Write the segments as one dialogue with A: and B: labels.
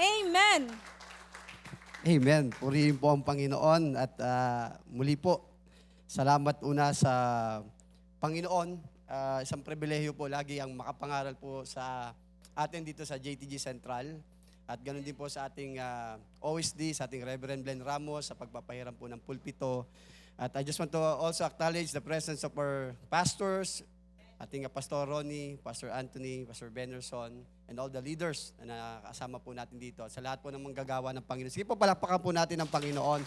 A: Amen.
B: Amen. Purihin po ang Panginoon at muli po, salamat una sa Panginoon. Isang pribilehiyo po lagi ang makapangaral po sa atin dito sa JTG Central at ganoon din po sa ating OSD, sa ating Reverend Glenn Ramos sa pagpapahiram po ng pulpito. At I just want to also acknowledge the presence of our pastors, ating Pastor Ronnie, Pastor Anthony, Pastor Benerson, and all the leaders na nakasama po natin dito. Sa lahat po ng manggagawa ng Panginoon. Sige po, palakpakan po natin ang Panginoon.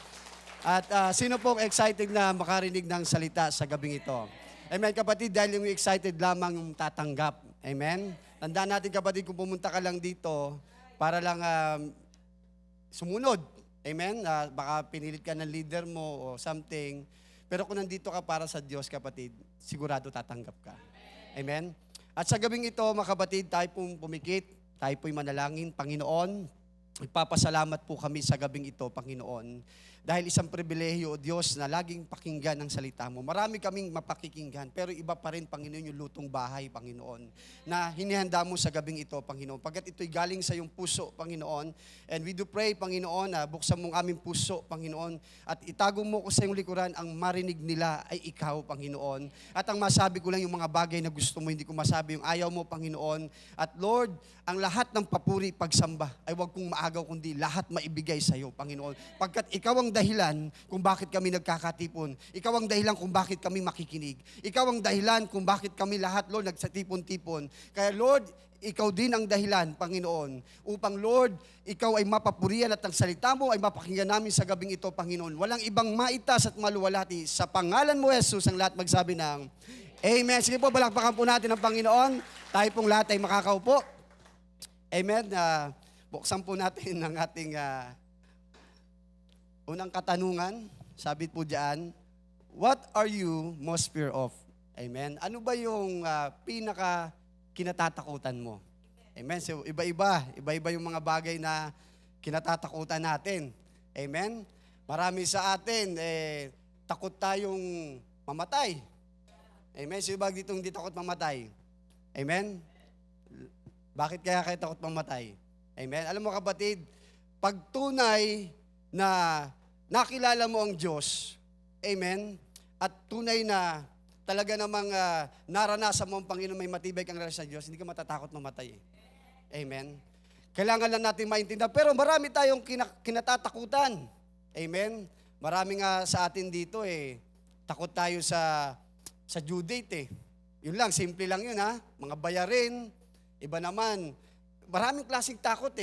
B: At sino po excited na makarinig ng salita sa gabing ito? Amen, kapatid, dahil yung excited lamang yung tatanggap. Amen? Tandaan natin, kapatid, kung pumunta ka lang dito para lang sumunod. Amen? Baka pinilit ka ng leader mo o something. Pero kung nandito ka para sa Diyos, kapatid, sigurado tatanggap ka. Amen? At sa gabing ito, mga kapatid, tayo pong pumikit, tayo po'y manalangin. Panginoon, ipapasalamat po kami sa gabing ito, Panginoon, dahil isang pribilehiyo, O Diyos, na laging pakinggan ang salita mo. Marami kaming mapakikinggan, pero iba pa rin, Panginoon, yung lutong bahay, Panginoon, na hinihanda mo sa gabing ito, Panginoon. Pagkat ito'y galing sa iyong puso, Panginoon, and we do pray, Panginoon, na buksan mong aming puso, Panginoon, at itago mo ko sa iyong likuran, ang marinig nila ay ikaw, Panginoon. At ang masabi ko lang yung mga bagay na gusto mo, hindi ko masabi yung ayaw mo, Panginoon. At Lord, ang lahat ng papuri, pagsamba, ay huwag kong maagaw, kundi lahat maibigay sa iyo, Panginoon. Pagkat ikaw ang dahilan kung bakit kami nagkakatipon. Ikaw ang dahilan kung bakit kami makikinig. Ikaw ang dahilan kung bakit kami lahat, Lord, nagsatipon-tipon. Kaya, Lord, ikaw din ang dahilan, Panginoon, upang, Lord, ikaw ay mapapurihan at ang salita mo ay mapakinggan namin sa gabing ito, Panginoon. Walang ibang maitas at maluwalhati. Sa pangalan mo, Jesus, ang lahat magsabi ng Amen. Sige po, balakpakan po natin ang Panginoon. Tayo pong lahat ay makakaupo. Amen. Buksan po natin ang ating unang katanungan. Sabi po diyan, what are you most fear of? Amen. Ano ba yung pinaka kinatatakutan mo? Amen. So iba-iba yung mga bagay na kinatatakutan natin. Amen. Marami sa atin takot tayong mamatay. Amen. So iba dito hindi takot mamatay. Amen. Bakit kaya kayo takot mamatay? Amen. Alam mo, kapatid, pag tunay na nakilala mo ang Diyos, amen, at tunay na talaga namang naranasan mo ang Panginoon, may matibay kang relasyon sa Diyos, hindi ka matatakot mamatay. Amen. Kailangan lang natin maintindihan. Pero marami tayong kinatatakutan. Amen. Marami nga sa atin dito takot tayo sa due date . Yun lang, simple lang yun Mga bayarin, iba naman, maraming klaseng takot .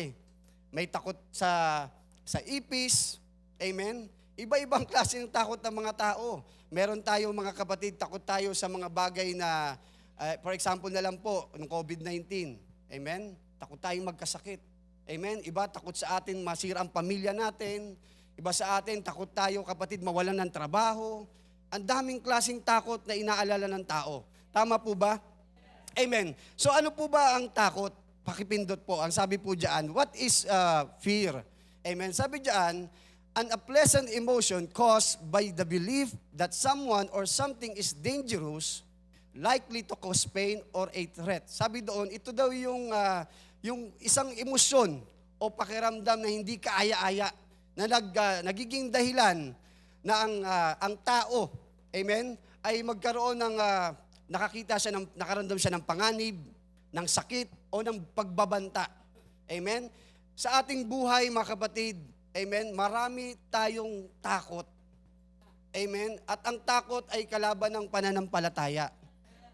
B: May takot sa ipis, amen? Iba-ibang klase ng takot ng mga tao. Meron tayong mga kapatid, takot tayo sa mga bagay na, for example na lang po, ng COVID-19, amen? Takot tayong magkasakit, amen? Iba, takot sa atin masira ang pamilya natin. Iba sa atin, takot tayo kapatid mawalan ng trabaho. Ang daming klaseng takot na inaalala ng tao. Tama po ba? Amen. So ano po ba ang takot? Pakipindot po. Ang sabi po diyan, what is fear? Amen. Sabi diyan, an unpleasant emotion caused by the belief that someone or something is dangerous, likely to cause pain or a threat. Sabi doon, ito daw yung isang emosyon o pakiramdam na hindi kaaya-aya na nagiging dahilan na ang tao, amen, ay magkaroon ng nakaramdam siya ng panganib, ng sakit, o ng pagbabanta. Amen? Sa ating buhay, mga kapatid, amen, marami tayong takot. Amen? At ang takot ay kalaban ng pananampalataya.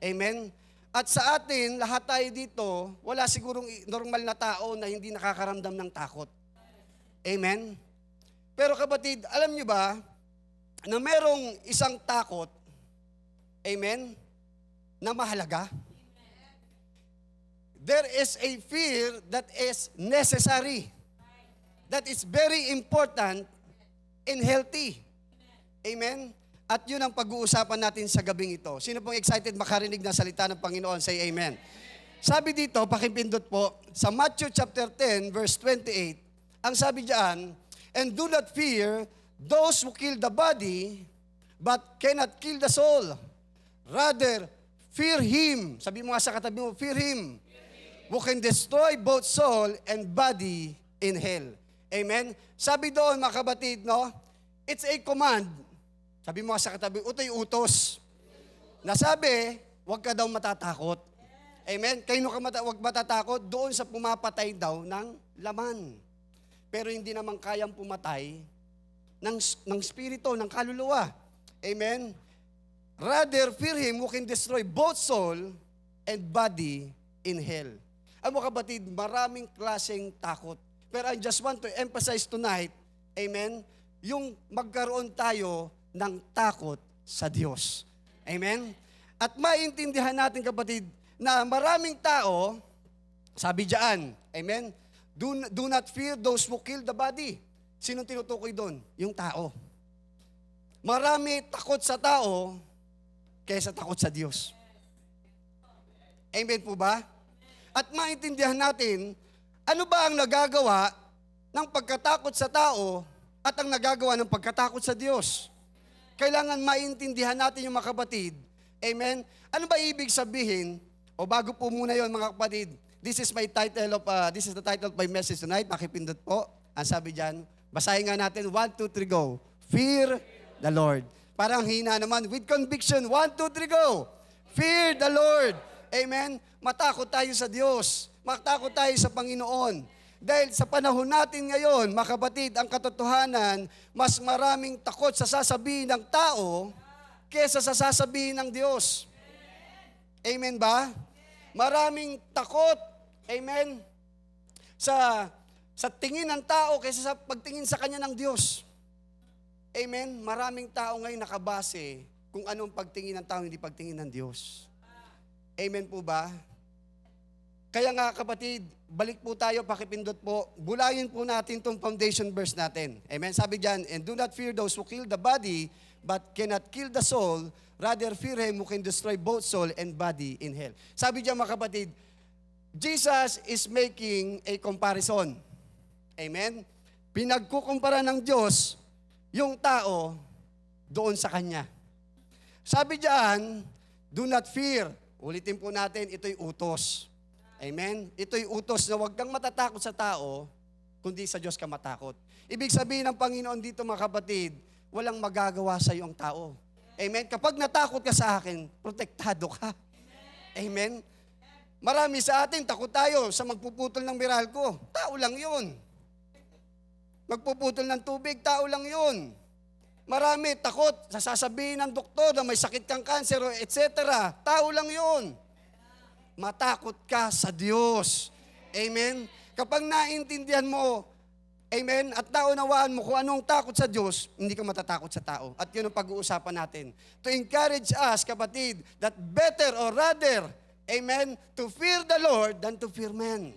B: Amen? At sa atin, lahat tayo dito, wala sigurong normal na tao na hindi nakakaramdam ng takot. Amen? Pero kapatid, alam niyo ba, na merong isang takot, amen, na mahalaga. There is a fear that is necessary. That is very important and healthy. Amen? At yun ang pag-uusapan natin sa gabing ito. Sino pong excited makarinig ng salita ng Panginoon? Say amen. Sabi dito, pakipindot po, sa Matthew chapter 10, verse 28, ang sabi diyan, and do not fear those who kill the body, but cannot kill the soul. Rather, fear Him. Sabi mo nga sa katabi mo, fear Him. Who can destroy both soul and body in hell. Amen? Sabi doon, mga kabatid, no? It's a command. Sabi mo sa katabi, utoy utos. Nasabi, huwag ka daw matatakot. Amen? Kayo huwag matatakot doon sa pumapatay daw ng laman. Pero hindi naman kayang pumatay ng spirito, ng kaluluwa. Amen? Rather, fear him who can destroy both soul and body in hell. Ang mga kapatid, maraming klaseng takot. Pero I just want to emphasize tonight, amen, yung magkaroon tayo ng takot sa Diyos. Amen? At maintindihan natin, kapatid, na maraming tao, sabi diyan, amen, do not fear those who kill the body. Sinong tinutukoy doon? Yung tao. Marami takot sa tao kaysa takot sa Diyos. Amen po ba? At maintindihan natin, ano ba ang nagagawa ng pagkatakot sa tao at ang nagagawa ng pagkatakot sa Diyos? Kailangan maintindihan natin yung mga kapatid. Amen? Ano ba ibig sabihin? O bago po muna yon mga kapatid, this is the title of my message tonight. Makipindot po. Ang sabi dyan, basahin nga natin, 1, 2, 3, go. Fear the Lord. Parang hina naman, with conviction, 1, 2, 3, go. Fear the Lord. Amen? Matakot tayo sa Diyos. Matakot tayo sa Panginoon. Dahil sa panahon natin ngayon, mga kapatid, ang katotohanan, mas maraming takot sa sasabihin ng tao kesa sa sasabihin ng Diyos. Amen ba? Maraming takot, amen, sa tingin ng tao kaysa sa pagtingin sa kanya ng Diyos. Amen? Maraming tao ngayon nakabase kung anong pagtingin ng tao, hindi pagtingin ng Diyos. Amen po ba? Kaya nga kapatid, balik po tayo, pakipindot po, bulayin po natin itong foundation verse natin. Amen? Sabi dyan, and do not fear those who kill the body, but cannot kill the soul, rather fear him who can destroy both soul and body in hell. Sabi dyan mga kapatid, Jesus is making a comparison. Amen? Pinagkukumpara ng Diyos yung tao doon sa Kanya. Sabi dyan, do not fear. Ulitin po natin, ito'y utos. Amen? Ito'y utos na huwag kang matatakot sa tao, kundi sa Diyos ka matakot. Ibig sabihin ng Panginoon dito mga kapatid, walang magagawa sa iyo ang tao. Amen? Kapag natakot ka sa akin, protektado ka. Amen? Marami sa atin, takot tayo sa magpuputol ng Meralco. Tao lang yun. Magpuputol ng tubig, tao lang yun. Marami takot sa sasabihin ng doktor na may sakit kang kanser, etc. Tao lang yun. Matakot ka sa Diyos. Amen? Kapag naintindihan mo, amen, at naunawaan mo kung anong takot sa Diyos, hindi ka matatakot sa tao. At yun ang pag-uusapan natin. To encourage us, kapatid, that better or rather, amen, to fear the Lord than to fear men.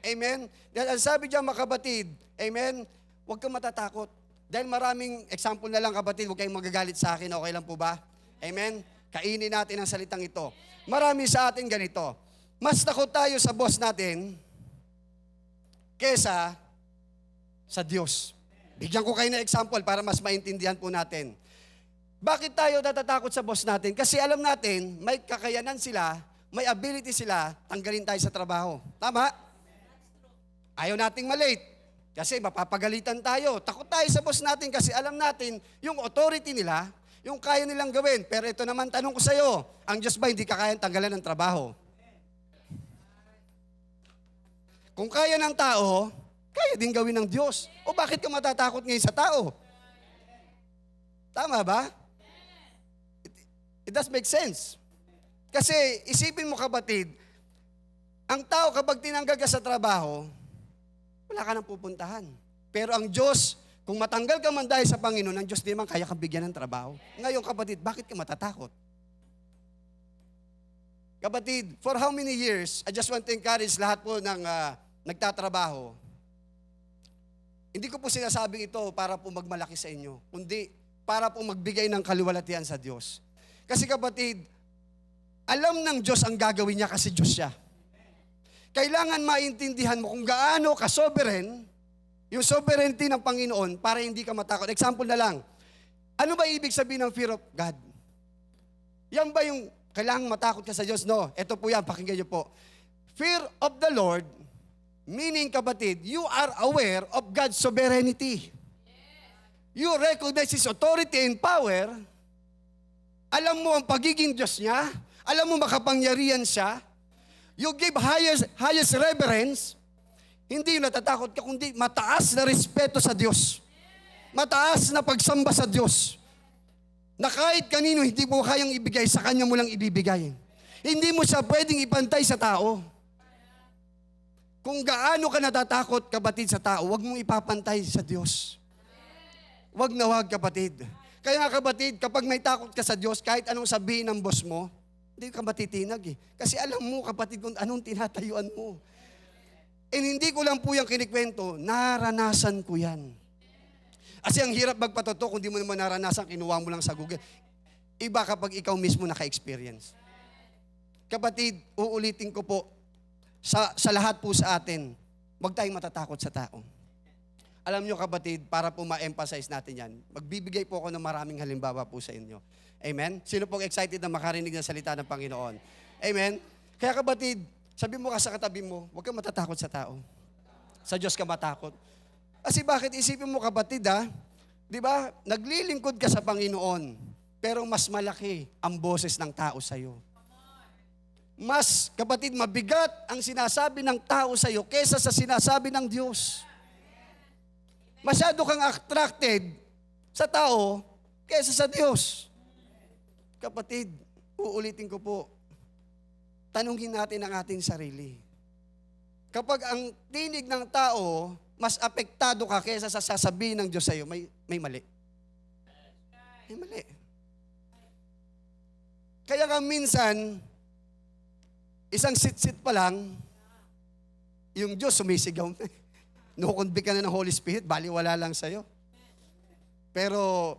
B: Amen? Dahil ang sabi diyan mga kapatid, amen, huwag kang matatakot. Dahil maraming example na lang kapatid, huwag kayong magagalit sa akin, okay lang po ba? Amen? Kainin natin ang salitang ito. Marami sa atin ganito. Mas takot tayo sa boss natin kesa sa Diyos. Bigyan ko kayo ng example para mas maintindihan po natin. Bakit tayo natatakot sa boss natin? Kasi alam natin, may kakayanan sila, may ability sila, tanggalin tayo sa trabaho. Tama? Ayaw nating malate. Kasi mapapagalitan tayo. Takot tayo sa boss natin kasi alam natin yung authority nila, yung kaya nilang gawin. Pero ito naman, tanong ko sa iyo, ang Diyos ba hindi ka kayang tanggalan ng trabaho? Kung kaya ng tao, kaya din gawin ng Diyos. O bakit ka matatakot ngayon sa tao? Tama ba? It does make sense. Kasi isipin mo kapatid, ang tao kapag tinanggal ka sa trabaho, wala ka nang pupuntahan. Pero ang Diyos, kung matanggal ka man dahil sa Panginoon, ang Diyos din naman kaya kang bigyan ng trabaho. Ngayon kapatid, bakit ka matatakot? Kapatid, for how many years, I just want to encourage lahat po ng nagtatrabaho. Hindi ko po sinasabing ito para po magmalaki sa inyo, kundi para po magbigay ng kaluwalhatian sa Diyos. Kasi kapatid, alam ng Diyos ang gagawin niya kasi Diyos siya. Kailangan maintindihan mo kung gaano ka-sovereign, yung sovereignty ng Panginoon para hindi ka matakot. Example na lang, ano ba ibig sabihin ng fear of God? Yan ba yung kailangan matakot ka sa Diyos? No, ito po yan, pakinggan niyo po. Fear of the Lord Meaning, kapatid, you are aware of God's sovereignty. You recognize His authority and power. Alam mo ang pagiging Diyos niya. Alam mo makapangyarihan siya. You give highest reverence. Hindi yung natatakot ka, kundi mataas na respeto sa Diyos. Mataas na pagsamba sa Diyos. Na kahit kanino hindi mo kayang ibigay, sa Kanya mo lang ibibigay. Hindi mo siya pwedeng ipantay sa tao. Kung gaano ka natatakot, kapatid, sa tao, huwag mong ipapantay sa Diyos. Huwag na huwag, kapatid. Kaya nga, kapatid, kapag may takot ka sa Diyos, kahit anong sabihin ng boss mo, hindi ka matitinag eh. Kasi alam mo, kapatid, kung anong tinatayuan mo. And hindi ko lang po yung kinikwento, naranasan ko yan. Kasi ang hirap magpatotoo kung di mo naman naranasan, kinuha mo lang sa Google. Iba kapag ikaw mismo naka-experience. Kapatid, uulitin ko po, sa lahat po sa atin, huwag tayong matatakot sa tao. Alam nyo, kapatid, para po ma-emphasize natin yan, magbibigay po ako ng maraming halimbawa po sa inyo. Amen? Sino pong excited na makarinig ng salita ng Panginoon? Amen? Kaya, kapatid, sabi mo ka sa katabi mo, huwag kang matatakot sa tao. Sa Diyos ka matakot. Kasi bakit? Isipin mo, kapatid, di ba? Naglilingkod ka sa Panginoon, pero mas malaki ang boses ng tao sa'yo. Mas, kapatid, mabigat ang sinasabi ng tao sa'yo kesa sa sinasabi ng Diyos. Masyado kang attracted sa tao kesa sa Diyos. Kapatid, uulitin ko po, tanungin natin ang ating sarili. Kapag ang tinig ng tao, mas apektado ka kesa sa sasabihin ng Diyos sa'yo, may mali. May mali. Kaya ka minsan, isang sit-sit pa lang, yung Diyos sumisigaw na. Nukonvict ka na ng Holy Spirit, baliwala lang sa'yo. Pero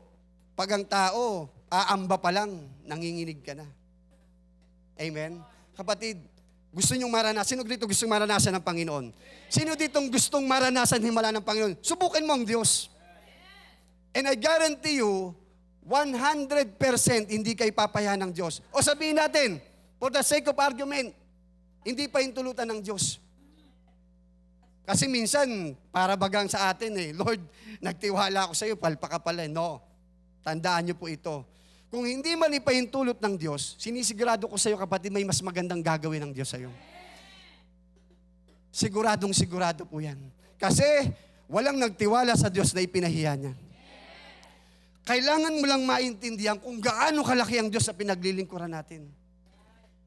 B: pag ang tao, aamba pa lang, nanginginig ka na. Amen? Kapatid, gusto nyong maranasan, sino dito gustong maranasan ng Panginoon? Sino ditong gustong maranasan himala ng Panginoon? Subukan mo ang Diyos. And I guarantee you, 100% hindi kayo papayahan ng Diyos. O sabihin natin, for the sake of argument, hindi pa hintulutan ng Diyos. Kasi minsan, para bagang sa atin Lord, nagtiwala ako sa iyo, palpa ka pala. No, tandaan niyo po ito. Kung hindi man ipahintulot ng Diyos, sinisigurado ko sa iyo, kapatid, may mas magandang gagawin ng Diyos sa iyo. Siguradong sigurado po yan. Kasi walang nagtiwala sa Diyos na ipinahiya niya. Kailangan mo lang maintindihan kung gaano kalaki ang Diyos sa pinaglilingkuran natin.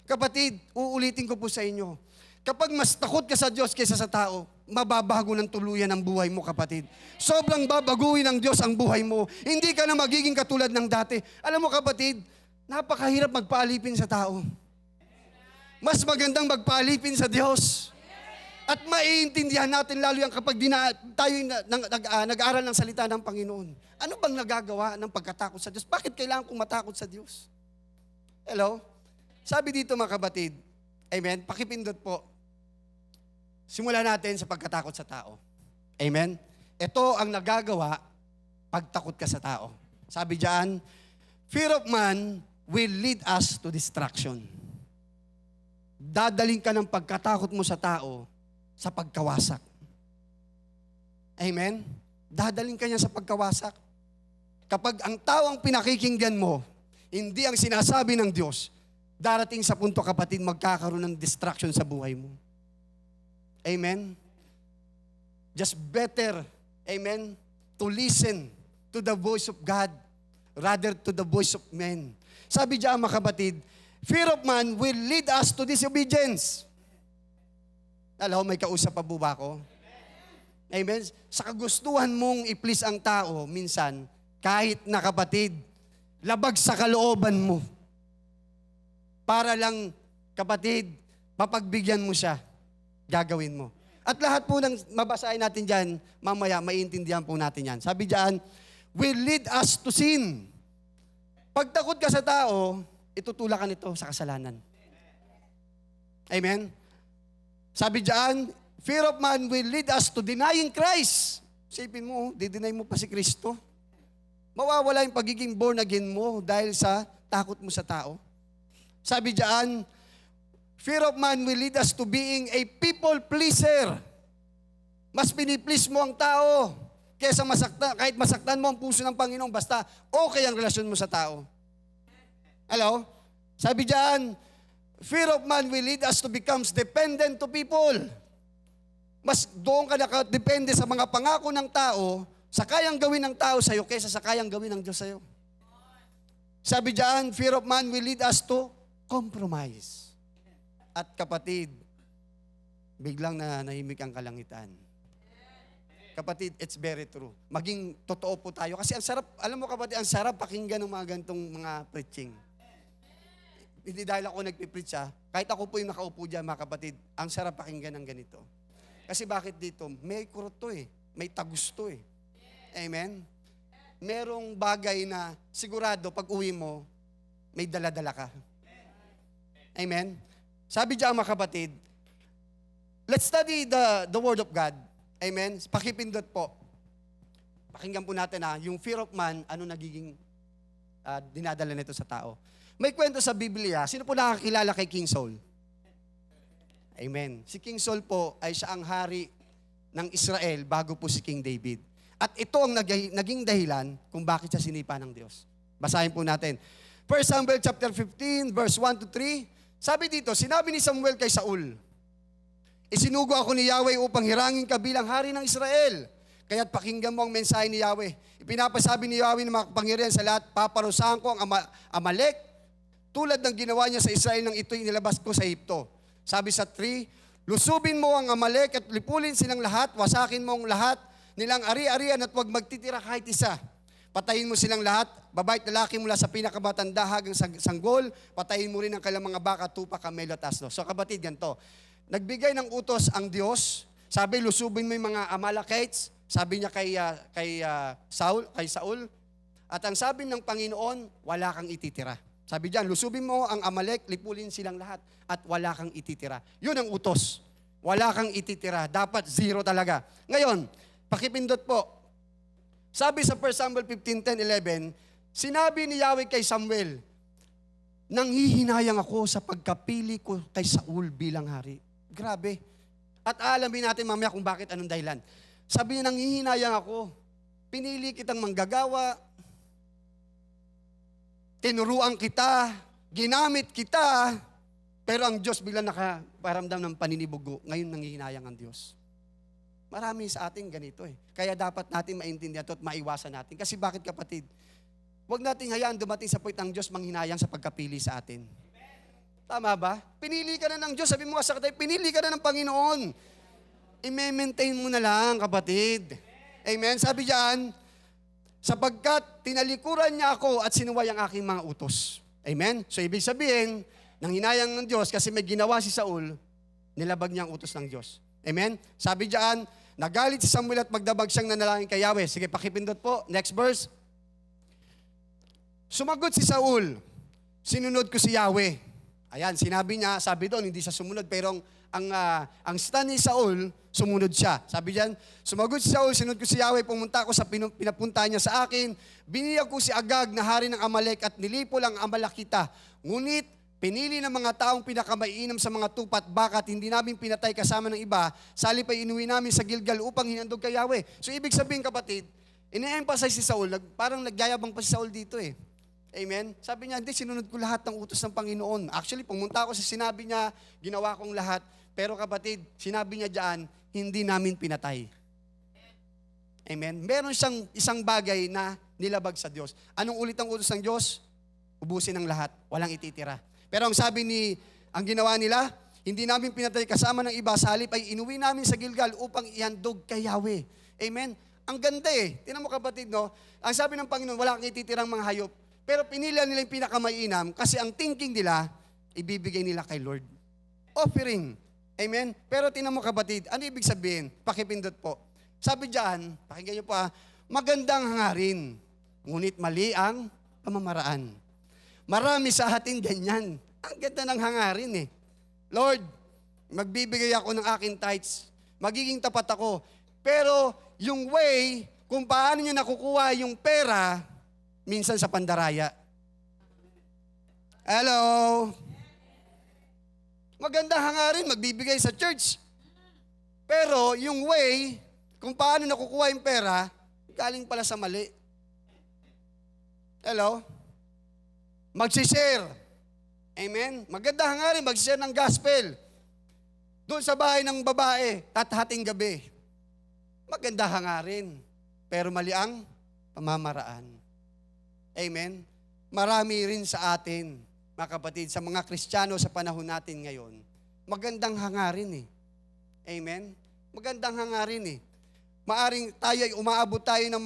B: Kapatid, uulitin ko po sa inyo, kapag mas takot ka sa Diyos kaysa sa tao, mababago ng tuluyan ang buhay mo, kapatid. Sobrang babaguhin ng Diyos ang buhay mo. Hindi ka na magiging katulad ng dati. Alam mo, kapatid, napakahirap magpaalipin sa tao. Mas magandang magpaalipin sa Diyos. At maiintindihan natin lalo yan kapag tayo nag-aaral ng salita ng Panginoon. Ano bang nagagawa ng pagkatakot sa Diyos? Bakit kailangan kong matakot sa Diyos? Hello? Sabi dito, mga kapatid, amen, pakipindot po. Simulan natin sa pagkatakot sa tao. Amen? Ito ang nagagawa pagtakot ka sa tao. Sabi diyan, fear of man will lead us to destruction. Dadaling ka ng pagkatakot mo sa tao sa pagkawasak. Amen? Dadaling ka niya sa pagkawasak. Kapag ang tao ang pinakikinggan mo, hindi ang sinasabi ng Diyos, darating sa punto, kapatid, magkakaroon ng distraction sa buhay mo. Amen? Just better, amen, to listen to the voice of God rather to the voice of men. Sabi diyan, mga kapatid, fear of man will lead us to disobedience. Alam, may kausap pa po ba ako? Amen? Sa kagustuhan mong i-please ang tao, minsan, kahit na, kapatid, labag sa kalooban mo, para lang, kapatid, mapagbigyan mo siya, gagawin mo. At lahat po ng mabasahin natin dyan, mamaya, maiintindihan po natin yan. Sabi dyan, will lead us to sin. Pag takot ka sa tao, itutulak ka nito sa kasalanan. Amen? Sabi dyan, fear of man will lead us to denying Christ. Isipin mo, dideny mo pa si Kristo. Mawawala yung pagiging born again mo dahil sa takot mo sa tao. Sabi diyan, fear of man will lead us to being a people pleaser. Mas piniplease mo ang tao kaysa masaktan, kahit masaktan mo ang puso ng Panginoon, basta okay ang relasyon mo sa tao. Hello? Sabi diyan, fear of man will lead us to become dependent to people. Mas doon ka nakadepende sa mga pangako ng tao, sa kayang gawin ng tao sa'yo, kaysa sa kayang gawin ng Diyos sa'yo. Sabi diyan, fear of man will lead us to compromise. At kapatid, biglang nahimik ang kalangitan. Kapatid, it's very true. Maging totoo po tayo. Kasi ang sarap, alam mo kapatid, ang sarap pakinggan ng mga ganitong mga preaching. Hindi dahil ako nagpipreach kahit ako po yung nakaupo dyan mga kapatid, ang sarap pakinggan ng ganito. Kasi bakit dito? May kurot to may tagus to Amen? Merong bagay na sigurado pag uwi mo, may dala-dala ka. Amen? Sabi dyan mga kapatid, let's study the Word of God. Amen? Pakipindot po. Pakinggan po natin yung fear of man, ano nagiging dinadala nito sa tao. May kwento sa Biblia. Sino po nakakilala kay King Saul? Amen. Si King Saul po ay siya ang hari ng Israel bago po si King David. At ito ang naging dahilan kung bakit siya sinipa ng Diyos. Basahin po natin. 1 Samuel chapter 15, verse 1 to 3. Sabi dito, sinabi ni Samuel kay Saul, isinugo ako ni Yahweh upang hirangin ka bilang hari ng Israel. Kaya't pakinggan mo ang mensahe ni Yahweh. Ipinapasabi ni Yahweh ng mga kapangyarihan sa lahat, paparusahan ko ang Amalek, tulad ng ginawa niya sa Israel nang ito'y nilabas ko sa Egypto. Sabi sa 3, lusubin mo ang Amalek at lipulin silang lahat, wasakin mo ang lahat nilang ari-arian at huwag magtitira kahit isa. Patayin mo silang lahat, babae at lalaki mula sa pinakamatanda hanggang sanggol, patayin mo rin ang kailang mga baka, tupa, kamelo at asno. So kapatid, ganito. Nagbigay ng utos ang Diyos. Sabi, lusubin mo yung mga Amalekites. Sabi niya kay Saul. At ang sabi ng Panginoon, wala kang ititira. Sabi diyan, lusubin mo ang Amalek, lipulin silang lahat. At wala kang ititira. Yun ang utos. Wala kang ititira. Dapat zero talaga. Ngayon, pakipindot po. Sabi sa 1 Samuel 15:10-11, sinabi ni Yahweh kay Samuel, nanghihinayang ako sa pagkapili ko kay Saul bilang hari. Grabe. At alamin natin mamaya kung bakit, anong dahilan. Sabi niya, nanghihinayang ako. Pinili kitang manggagawa. Tinuruan kita. Ginamit kita. Pero ang Diyos biglang nakaparamdam ng paninibugo. Ngayon nanghihinayang ang Diyos. Marami sa atin ganito Kaya dapat natin maintindihan ito at maiwasan natin. Kasi bakit kapatid? Huwag nating hayaan dumating sa point ng Diyos manghinayang sa pagkapili sa atin. Tama ba? Pinili ka na ng Diyos. Sabi mo nga sa katay, pinili ka na ng Panginoon. I-maintain mo na lang, kapatid. Amen? Sabi diyan, sapagkat tinalikuran niya ako at sinuway ang aking mga utos. Amen? So ibig sabihin, nanghinayang ng Diyos kasi may ginawa si Saul, nilabag niya ang utos ng Diyos. Amen? Sabi diyan, nagalit si Samuel at magdabag siyang nanalangin kay Yahweh. Sige, pakipindot po. Next verse. Sumagot si Saul, sinunod ko si Yahweh. Ayan, sinabi niya, sabi doon, hindi siya sumunod, pero ang stand ni Saul, sumunod siya. Sabi diyan, sumagot si Saul, sinunod ko si Yahweh, pumunta ako sa pinapunta niya sa akin, biniyag ko si Agag na hari ng Amalek at nilipol ang Amalekita. Ngunit, pinili ng mga taong pinakamaiinam sa mga tupat, bakat hindi namin pinatay kasama ng iba, salip ay inuwi namin sa Gilgal upang hinandog kay Yahweh. So, ibig sabihin kapatid, ine-emphasize si Saul, parang nagyayabang pa si Saul dito Amen? Sabi niya, hindi, sinunod ko lahat ng utos ng Panginoon. Actually, pumunta ako sa sinabi niya, ginawa kong lahat. Pero kapatid, sinabi niya diyan, hindi namin pinatay. Amen? Meron siyang isang bagay na nilabag sa Diyos. Anong ulit ang utos ng Diyos? Ubusin ang lahat, walang ititira. Pero ang sabi ang ginawa nila, hindi namin pinatay kasama ng iba, sa halip ay inuwi namin sa Gilgal upang ihandog kay Yahweh. Amen? Ang ganda Tingnan mo kapatid, no? Ang sabi ng Panginoon, wala kang ititirang mga hayop. Pero pinili nila yung pinakamainam kasi ang thinking nila, ibibigay nila kay Lord. Offering. Amen? Pero tingnan mo kapatid, ano ibig sabihin? Pakipindot po. Sabi diyan, pakinggan niyo po magandang hangarin, ngunit mali ang pamamaraan. Marami sa atin ganyan. Ang ganda ng hangarin Lord, magbibigay ako ng aking tithes. Magiging tapat ako. Pero yung way, kung paano niya nakukuha yung pera, minsan sa pandaraya. Hello? Maganda hangarin, magbibigay sa church. Pero yung way, kung paano nakukuha yung pera, galing pala sa mali. Hello? Magsishare. Amen? Maganda nga rin, magsishare ng gospel. Doon sa bahay ng babae, hating gabi. Maganda nga rin. Pero mali ang pamamaraan. Amen? Marami rin sa atin, mga kapatid, sa mga Kristiyano sa panahon natin ngayon, magandang hangarin eh. Amen? Magandang hangarin eh. Maaring tayo ay umaabot tayo ng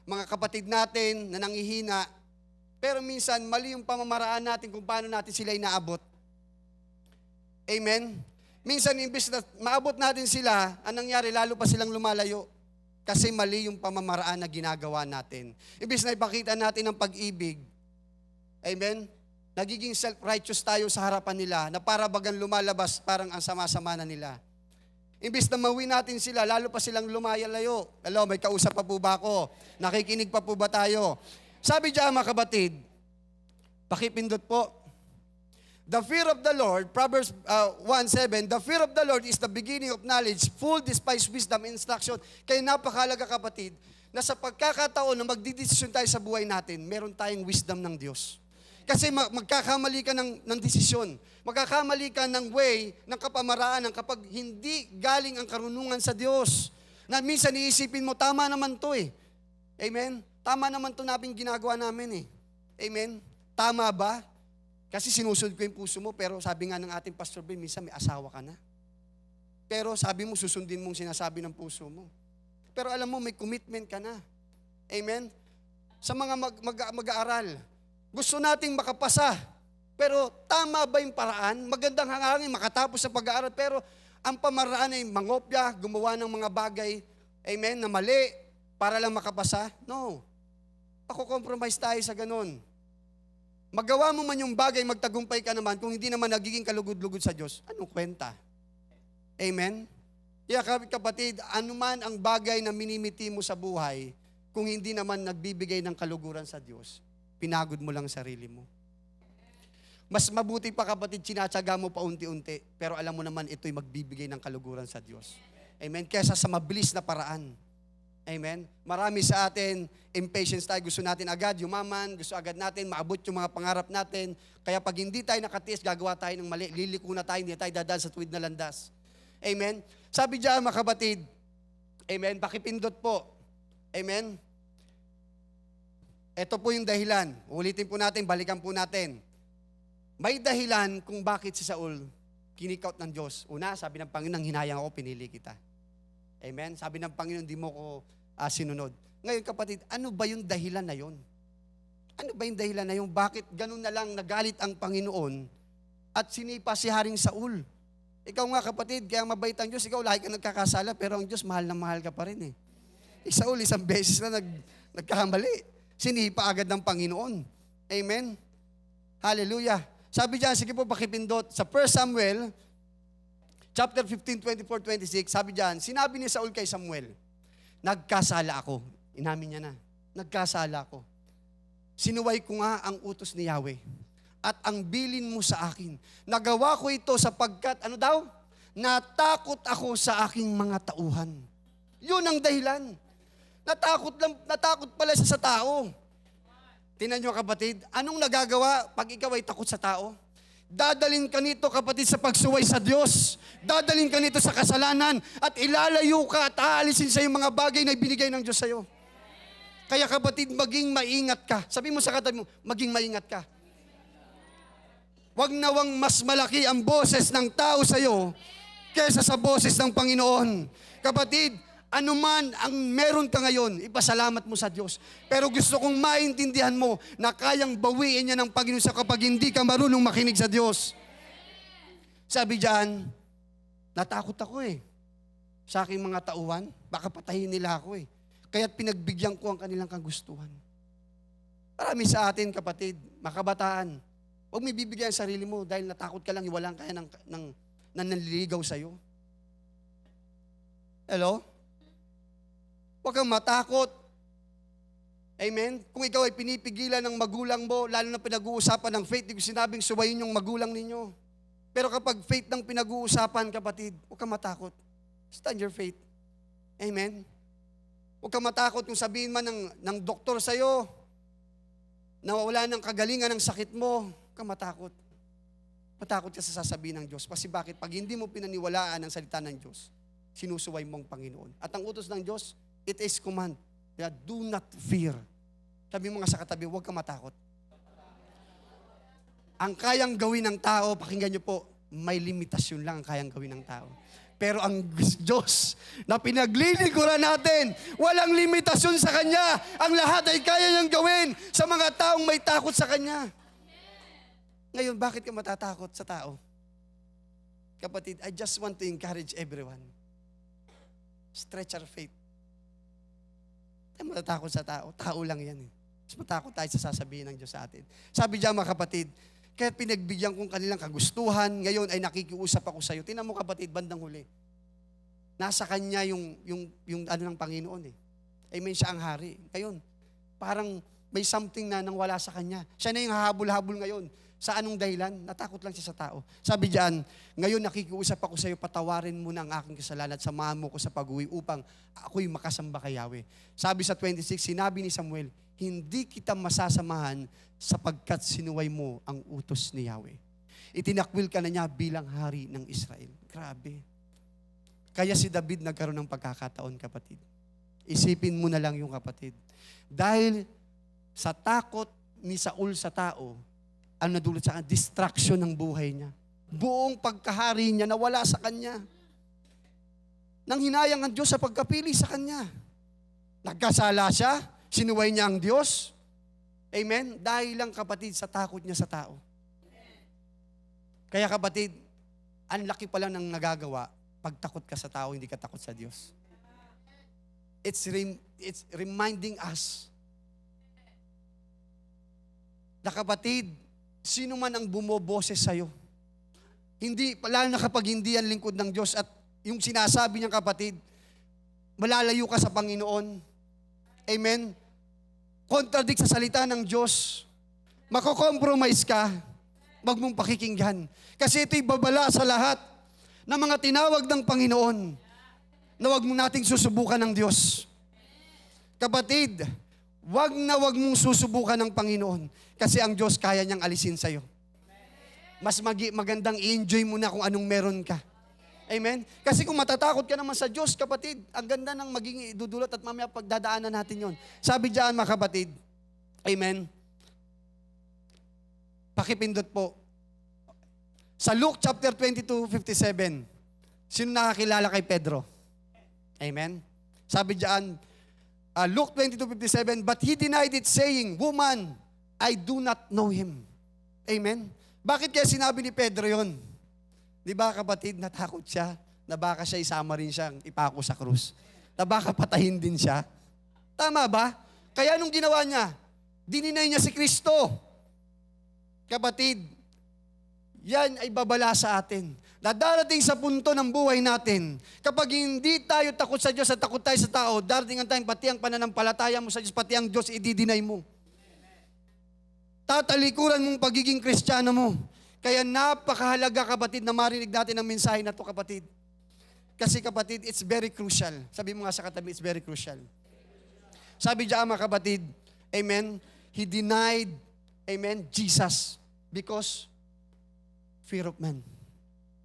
B: mga kapatid natin na nangihina, pero minsan mali yung pamamaraan natin kung paano natin sila inaabot. Amen? Minsan, imbes na maabot natin sila, anong nangyari, lalo pa silang lumalayo. Kasi mali yung pamamaraan na ginagawa natin. Imbes na ipakita natin ang pag-ibig, amen? Nagiging self-righteous tayo sa harapan nila na para bagang lumalabas, parang ang sama-sama na nila. Imbes na mawin natin sila, lalo pa silang lumayalayo. Hello, may kausap pa po ba ako? Nakikinig pa po ba tayo? Sabi diyan mga kabatid, pakipindot po. The fear of the Lord, Proverbs 1:7, the fear of the Lord is the beginning of knowledge, full despise wisdom and instruction. Kaya napakahalaga kapatid, na sa pagkakataon na magdidesisyon tayo sa buhay natin, meron tayong wisdom ng Diyos. Kasi magkakamali ka ng desisyon. Magkakamali ka ng way, ng kapamaraan, kapag hindi galing ang karunungan sa Diyos. Na minsan iisipin mo, tama naman to eh. Amen? Tama naman to namin ginagawa namin eh. Amen? Tama ba? Kasi sinusunod ko yung puso mo, pero sabi nga ng ating Pastor Ben, minsan may asawa ka na. Pero sabi mo, susundin mong sinasabi ng puso mo. Pero alam mo, may commitment ka na. Amen? Sa mga mag-aaral, gusto nating makapasa, pero tama ba yung paraan? Magandang hangangin, makatapos sa pag-aaral, pero ang pamaraan ay mangopya, gumawa ng mga bagay, amen, na mali, para lang makapasa? No. Ako compromise tayo sa ganun. Magawa mo man yung bagay, magtagumpay ka naman, kung hindi naman nagiging kalugod-lugod sa Diyos, anong kwenta? Amen? Kaya kapatid, anuman ang bagay na minimiti mo sa buhay, kung hindi naman nagbibigay ng kaluguran sa Diyos, pinagod mo lang sarili mo. Mas mabuti pa kapatid, sinatsaga mo pa unti-unti, pero alam mo naman ito'y magbibigay ng kaluguran sa Diyos. Amen? Kesa sa mabilis na paraan. Amen? Marami sa atin, impatience tayo, gusto natin agad yumaman, gusto agad natin maabot yung mga pangarap natin. Kaya pag hindi tayo nakatiis, gagawa tayo ng mali, liliko na tayo, hindi tayo dadaan sa tuwid na landas. Amen? Sabi diyan mga kapatid, amen, pakipindot po. Amen? Ito po yung dahilan. Ulitin po natin, balikan po natin. May dahilan kung bakit si Saul kinikout ng Diyos. Una, sabi ng Panginoon, hinayang ako, pinili kita. Amen? Sabi ng Panginoon, di mo ko sinunod. Ngayon kapatid, ano ba yung dahilan na yun? Ano ba yung dahilan na yun? Bakit ganun na lang nagalit ang Panginoon at sinipa si Haring Saul? Ikaw nga kapatid, kaya mabait ang Diyos, ikaw lagi ka nagkakasala, pero ang Diyos mahal na mahal ka pa rin eh. Saul, isang beses na nagkakamali. Sinipa agad ng Panginoon. Amen? Hallelujah. Sabi diyan, sige po pakipindot, sa 1 Samuel, chapter 15, 24, 26, sabi diyan, sinabi ni Saul kay Samuel, nagkasala ako. Inamin niya na. Nagkasala ako. Sinuway ko nga ang utos ni Yahweh at ang bilin mo sa akin. Nagawa ko ito sapagkat, ano daw? Natakot ako sa aking mga tauhan. Yun ang dahilan. Natakot pala siya sa tao. Tingnan niyo kapatid, anong nagagawa pag ikaw ay takot sa tao? Dadalhin ka nito kapatid sa pagsuway sa Diyos. Dadalhin ka nito sa kasalanan at ilalayo ka at aalisin sa iyo mga bagay na ibinigay ng Diyos sa iyo. Kaya kapatid, maging maingat ka. Sabi mo sa katabi mo, maging maingat ka. Huwag nawang mas malaki ang boses ng tao sa iyo kaysa sa boses ng Panginoon. Kapatid, anuman ang meron ka ngayon, ipasalamat mo sa Diyos. Pero gusto kong maintindihan mo na kayang bawiin niya ng Panginoon sa kapag hindi ka marunong makinig sa Diyos. Sabi diyan, natakot ako sa aking mga tauhan, baka patayin nila ako Kaya't pinagbigyan ko ang kanilang kagustuhan. Marami sa atin, kapatid, makabataan, huwag may bibigyan ang sarili mo dahil natakot ka lang, iwalang kaya ng nanliligaw sa'yo. Hello? Huwag kang matakot. Amen? Kung ikaw ay pinipigilan ng magulang mo, lalo na pinag-uusapan ng faith, di ko sinabing suwayin yung magulang ninyo. Pero kapag faith ng pinag-uusapan, kapatid, huwag kang matakot. Stand your faith. Amen? Huwag ka matakot kung sabihin man ng doktor sa'yo na wala ng kagalingan ng sakit mo. Huwag ka matakot. Matakot ka sa sasabihin ng Diyos. Kasi bakit? Pag hindi mo pinaniwalaan ang salita ng Diyos, sinusuway mong Panginoon. At ang utos ng Diyos, it is command. Kaya do not fear. Sabi mo nga sa katabi, huwag ka matakot. Ang kayang gawin ng tao, pakinggan niyo po, may limitasyon lang ang kayang gawin ng tao. Pero ang Diyos na pinaglilingkuran natin, walang limitasyon sa Kanya. Ang lahat ay kaya niyang gawin sa mga taong may takot sa Kanya. Ngayon, bakit ka matatakot sa tao? Kapatid, I just want to encourage everyone. Stretch our faith. Tayo matatakot sa tao. Tao lang yan. Mas matakot tayo sa sasabihin ng Diyos sa atin. Sabi diyan mga kapatid, kahit pinagbigyan kong kanilang kagustuhan, ngayon ay nakikiusap ako sa iyo. Tingnan mo kapatid, bandang huli. Nasa Kanya yung ano ng Panginoon eh. Amen, siya ang hari. Ngayon, parang may something na nang wala sa Kanya. Siya na yung hahabol-habol ngayon. Sa anong dahilan? Natakot lang siya sa tao. Sabi diyan, ngayon nakikiusap ako sa iyo, patawarin mo na ang aking kasalanan at samahan mo ko sa pag-uwi upang ako'y makasamba kay Yahweh. Sabi sa 26, sinabi ni Samuel, hindi kita masasamahan sapagkat sinuway mo ang utos ni Yahweh. Itinakwil ka na niya bilang hari ng Israel. Grabe. Kaya si David nagkaroon ng pagkakataon, kapatid. Isipin mo na lang yung kapatid. Dahil sa takot ni Saul sa tao, ang nadulot sa kanya, distraction ng buhay niya. Buong pagkahari niya nawala sa kanya. Nang hinayang ang Diyos sa pagkapili sa kanya. Nagkasala siya, sinuway niya ang Diyos. Amen? Dahil lang kapatid sa takot niya sa tao. Kaya kapatid, ang laki pala ng nagagawa pag takot ka sa tao, hindi ka takot sa Diyos. It's reminding us na kapatid, sino man ang bumoboses sa'yo, hindi, lalo na kapag hindi ang lingkod ng Diyos at yung sinasabi niyang kapatid, malalayo ka sa Panginoon. Amen? Contradict sa salita ng Diyos. Mako-compromise ka, wag mong pakikinggan. Kasi ito'y babala sa lahat ng mga tinawag ng Panginoon na wag mong nating susubukan ng Diyos. Kapatid, wag mong susubukan ng Panginoon kasi ang Diyos kaya niyang alisin sa'yo. Mas magandang i-enjoy mo na kung anong meron ka. Amen? Kasi kung matatakot ka naman sa Diyos, kapatid, ang ganda ng maging idudulot at mamaya pagdadaanan natin yon. Sabi diyan mga kapatid, amen? Pakipindot po. Sa Luke chapter 22:57, sino nakakilala kay Pedro? Amen? Sabi diyan, Luke 22:57, but he denied it saying, woman, I do not know him. Amen? Bakit kaya sinabi ni Pedro yon? Di ba kapatid, natakot siya na baka siya isama rin siyang ipako sa krus. Na baka patayin din siya. Tama ba? Kaya nung ginawa niya, dininay niya si Kristo. Kapatid, yan ay babala sa atin. Na darating sa punto ng buhay natin, kapag hindi tayo takot sa Diyos at takot tayo sa tao, darating ang time, pati ang pananampalataya mo sa Diyos, pati ang Diyos, ididinay mo. Tatalikuran mong pagiging Kristiyano mo. Kaya napakahalaga kapatid na marinig natin ang mensahe na to kapatid. Kasi kapatid, it's very crucial. Sabi mo nga sa katabi, it's very crucial. Sabi diyan mga kapatid, amen, he denied, amen, Jesus because fear of man.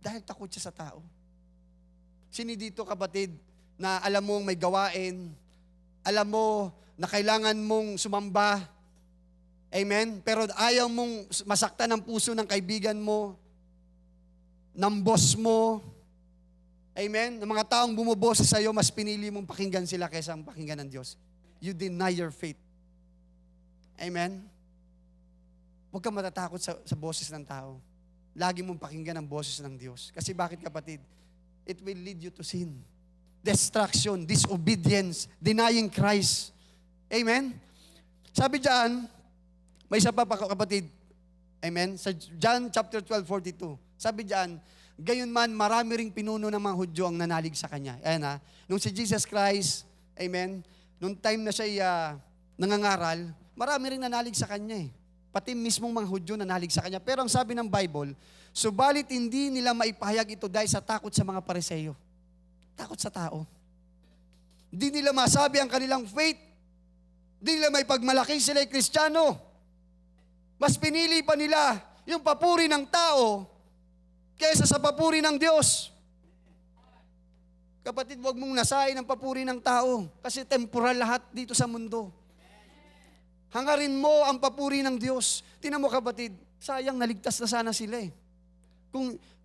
B: Dahil takot siya sa tao. Sino dito kapatid na alam mong may gawain, alam mo na kailangan mong sumamba, amen? Pero ayaw mong masaktan ang puso ng kaibigan mo, ng boss mo, amen? Ng mga taong bumuboses sa iyo, mas pinili mong pakinggan sila kaysa ang pakinggan ng Diyos. You deny your faith. Amen? Huwag kang matatakot sa boses ng tao. Lagi mong pakinggan ang boses ng Diyos. Kasi bakit kapatid? It will lead you to sin. Destruction, disobedience, denying Christ. Amen? Sabi diyan, may isa pa kapatid. Amen? Sa John chapter 12:42. Sabi diyan, gayon man marami ring pinuno ng mga Hudyo ang nanalig sa kanya. Ayan ha. Nung si Jesus Christ, amen, nung time na siya nangangaral, marami ring nanalig sa kanya eh. Pati mismong mga Hudyo nanalig sa kanya. Pero ang sabi ng Bible, subalit hindi nila maipahayag ito dahil sa takot sa mga Pariseo. Takot sa tao. Hindi nila masabi ang kanilang faith. Hindi nila may pagmalaki sila'y Kristiyano. Mas pinili pa nila yung papuri ng tao kaysa sa papuri ng Diyos. Kapatid, huwag mong nasain ang papuri ng tao kasi temporal lahat dito sa mundo. Hangarin mo ang papuri ng Diyos. Tingnan mo kapatid, sayang naligtas na sana sila eh.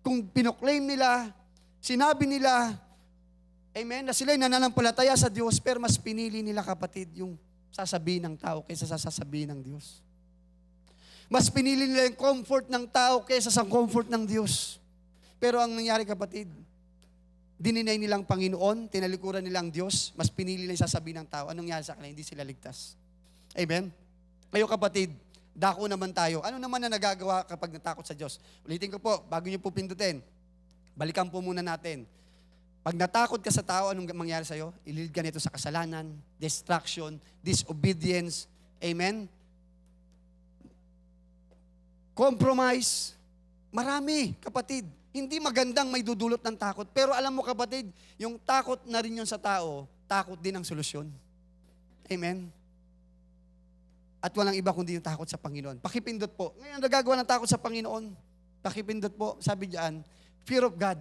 B: Kung pinoklaim nila, sinabi nila, amen, na sila'y nananampalataya sa Diyos, pero mas pinili nila kapatid yung sasabihin ng tao kaysa sa sasabihin ng Diyos. Mas pinili nila yung comfort ng tao kaysa sa comfort ng Diyos. Pero ang nangyari kapatid, dininay nilang Panginoon, tinalikuran nilang Diyos, mas pinili nila yung sasabihin ng tao. Anong nangyari sa kanila? Hindi sila ligtas. Amen? Kayo kapatid, dako naman tayo. Ano naman na nagagawa kapag natakot sa Diyos? Ulitin ko po, bago niyo po pindutin, balikan po muna natin. Pag natakot ka sa tao, anong mangyari sa'yo? Ililid ka nito sa kasalanan, distraction, disobedience. Amen? Compromise. Marami, kapatid. Hindi magandang may dudulot ng takot. Pero alam mo kapatid, yung takot na rin yun sa tao, takot din ang solusyon. Amen? At walang iba kundi yung takot sa Panginoon. Pakipindot po. Ngayon, nagagawa ng takot sa Panginoon. Pakipindot po, sabi diyan, fear of God.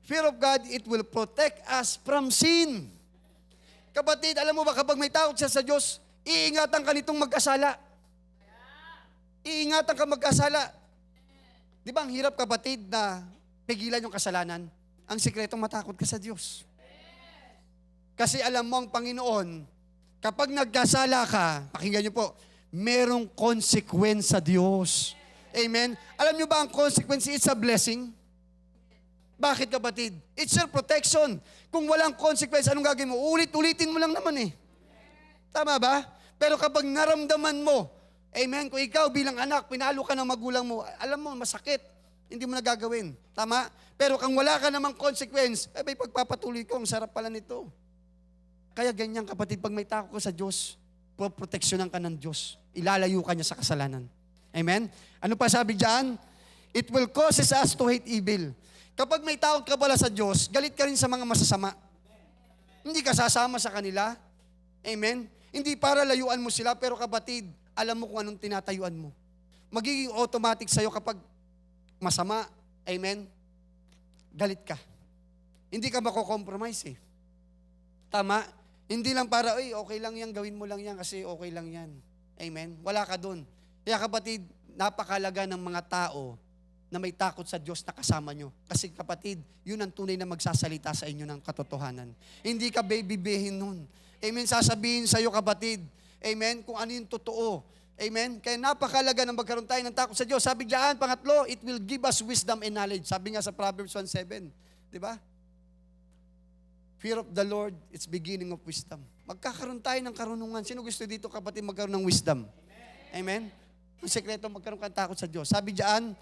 B: Fear of God, it will protect us from sin. Kapatid, alam mo ba kapag may takot siya sa Diyos, iingatan ka nitong mag-asala. Iingatan ka mag-asala. Di ba ang hirap kapatid na pigilan yung kasalanan? Ang sikretong matakot ka sa Diyos. Kasi alam mo ang Panginoon, kapag nagkasala ka, pakinggan niyo po, merong consequence sa Diyos. Amen? Alam niyo ba ang consequence, it's a blessing? Bakit kapatid? It's your protection. Kung walang consequence, anong gagawin mo? Ulit-ulitin mo lang naman eh. Tama ba? Pero kapag naramdaman mo, amen, kung ikaw bilang anak, pinalo ka ng magulang mo, alam mo, masakit. Hindi mo na gagawin. Tama? Pero kung wala ka namang consequence, ay pagpapatuloy ko, ang sarap pala nito. Kaya ganyan kapatid, pag may takot ka sa Diyos, proteksyonan ka ng Diyos. Ilalayo ka niya sa kasalanan. Amen? Ano pa sabi diyan? It will causes us to hate evil. Kapag may takot ka pala sa Diyos, galit ka rin sa mga masasama. Hindi ka sasama sa kanila. Amen? Hindi para layuan mo sila, pero kapatid, alam mo kung anong tinatayuan mo. Magiging automatic sa'yo kapag masama. Amen? Galit ka. Hindi ka mako-compromise eh. Tama? Hindi lang para, okay lang yan, gawin mo lang yan kasi okay lang yan. Amen? Wala ka dun. Kaya kapatid, napakalaga ng mga tao na may takot sa Diyos na kasama nyo. Kasi kapatid, yun ang tunay na magsasalita sa inyo ng katotohanan. Hindi ka babybihin nun. Amen? Sasabihin sa'yo kapatid, amen, kung ano yung totoo. Amen? Kaya napakalaga na magkaroon tayo ng takot sa Diyos. Sabi diyan, pangatlo, it will give us wisdom and knowledge. Sabi nga sa Proverbs 1:7. Di ba? Fear of the Lord, it's beginning of wisdom. Magkakaroon tayo ng karunungan. Sino gusto dito kapatid magkaroon ng wisdom? Amen? Ang sekreto magkaroon ka ng takot sa Diyos. Sabi diyan,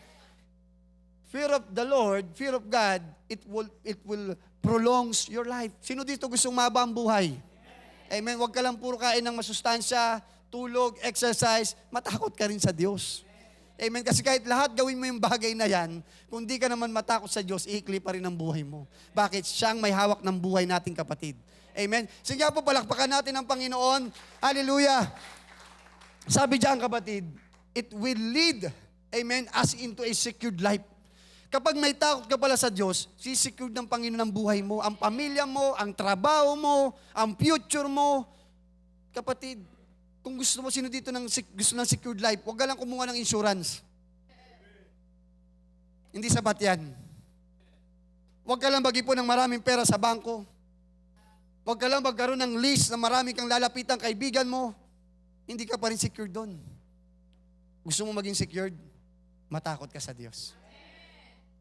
B: fear of the Lord, fear of God, it will prolongs your life. Sino dito gustong mahaba ang buhay? Amen? Huwag ka lang puro kain ng masustansya, tulog, exercise, matakot ka rin sa Diyos. Amen? Kasi kahit lahat gawin mo yung bagay na yan, kung di ka naman matakot sa Diyos, iikli pa rin ang buhay mo. Bakit? Siyang may hawak ng buhay nating kapatid. Amen? Sige po, palakpakan natin ang Panginoon. Hallelujah! Sabi diyan kapatid, it will lead, amen, us into a secured life. Kapag may takot ka pala sa Diyos, sisecure ng Panginoon ang buhay mo, ang pamilya mo, ang trabaho mo, ang future mo. Kapatid, kung gusto mo, sino dito gusto ng secured life, huwag ka lang kumuha ng insurance. Hindi sapat yan. Huwag ka lang mag-ipon ng maraming pera sa bangko. Huwag ka lang magkaroon ng list na maraming kang lalapitang kaibigan mo. Hindi ka pa rin secured doon. Gusto mo maging secured? Matakot ka sa Diyos.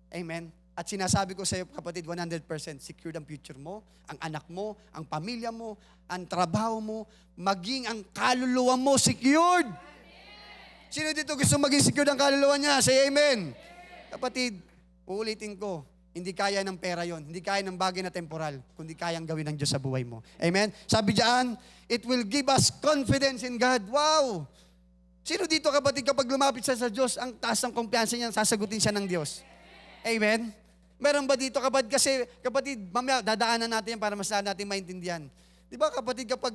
B: Amen? At sinasabi ko sa iyo, kapatid, 100% secured ang future mo, ang anak mo, ang pamilya mo, ang trabaho mo, maging ang kaluluwa mo secured. Sino dito gusto maging secured ang kaluluwa niya? Say amen. Kapatid, uulitin ko, hindi kaya ng pera yon, hindi kaya ng bagay na temporal, kundi kayang gawin ng Diyos sa buhay mo. Amen? Sabi diyan, it will give us confidence in God. Wow! Sino dito kapatid, kapag lumapit siya sa Diyos, ang taas ng kumpiyansa niya, sasagutin siya ng Diyos? Amen? Meron ba dito kapatid? Kasi kapatid, mamaya dadaanan natin yan para mas natin maintindihan. Di ba kapatid, kapag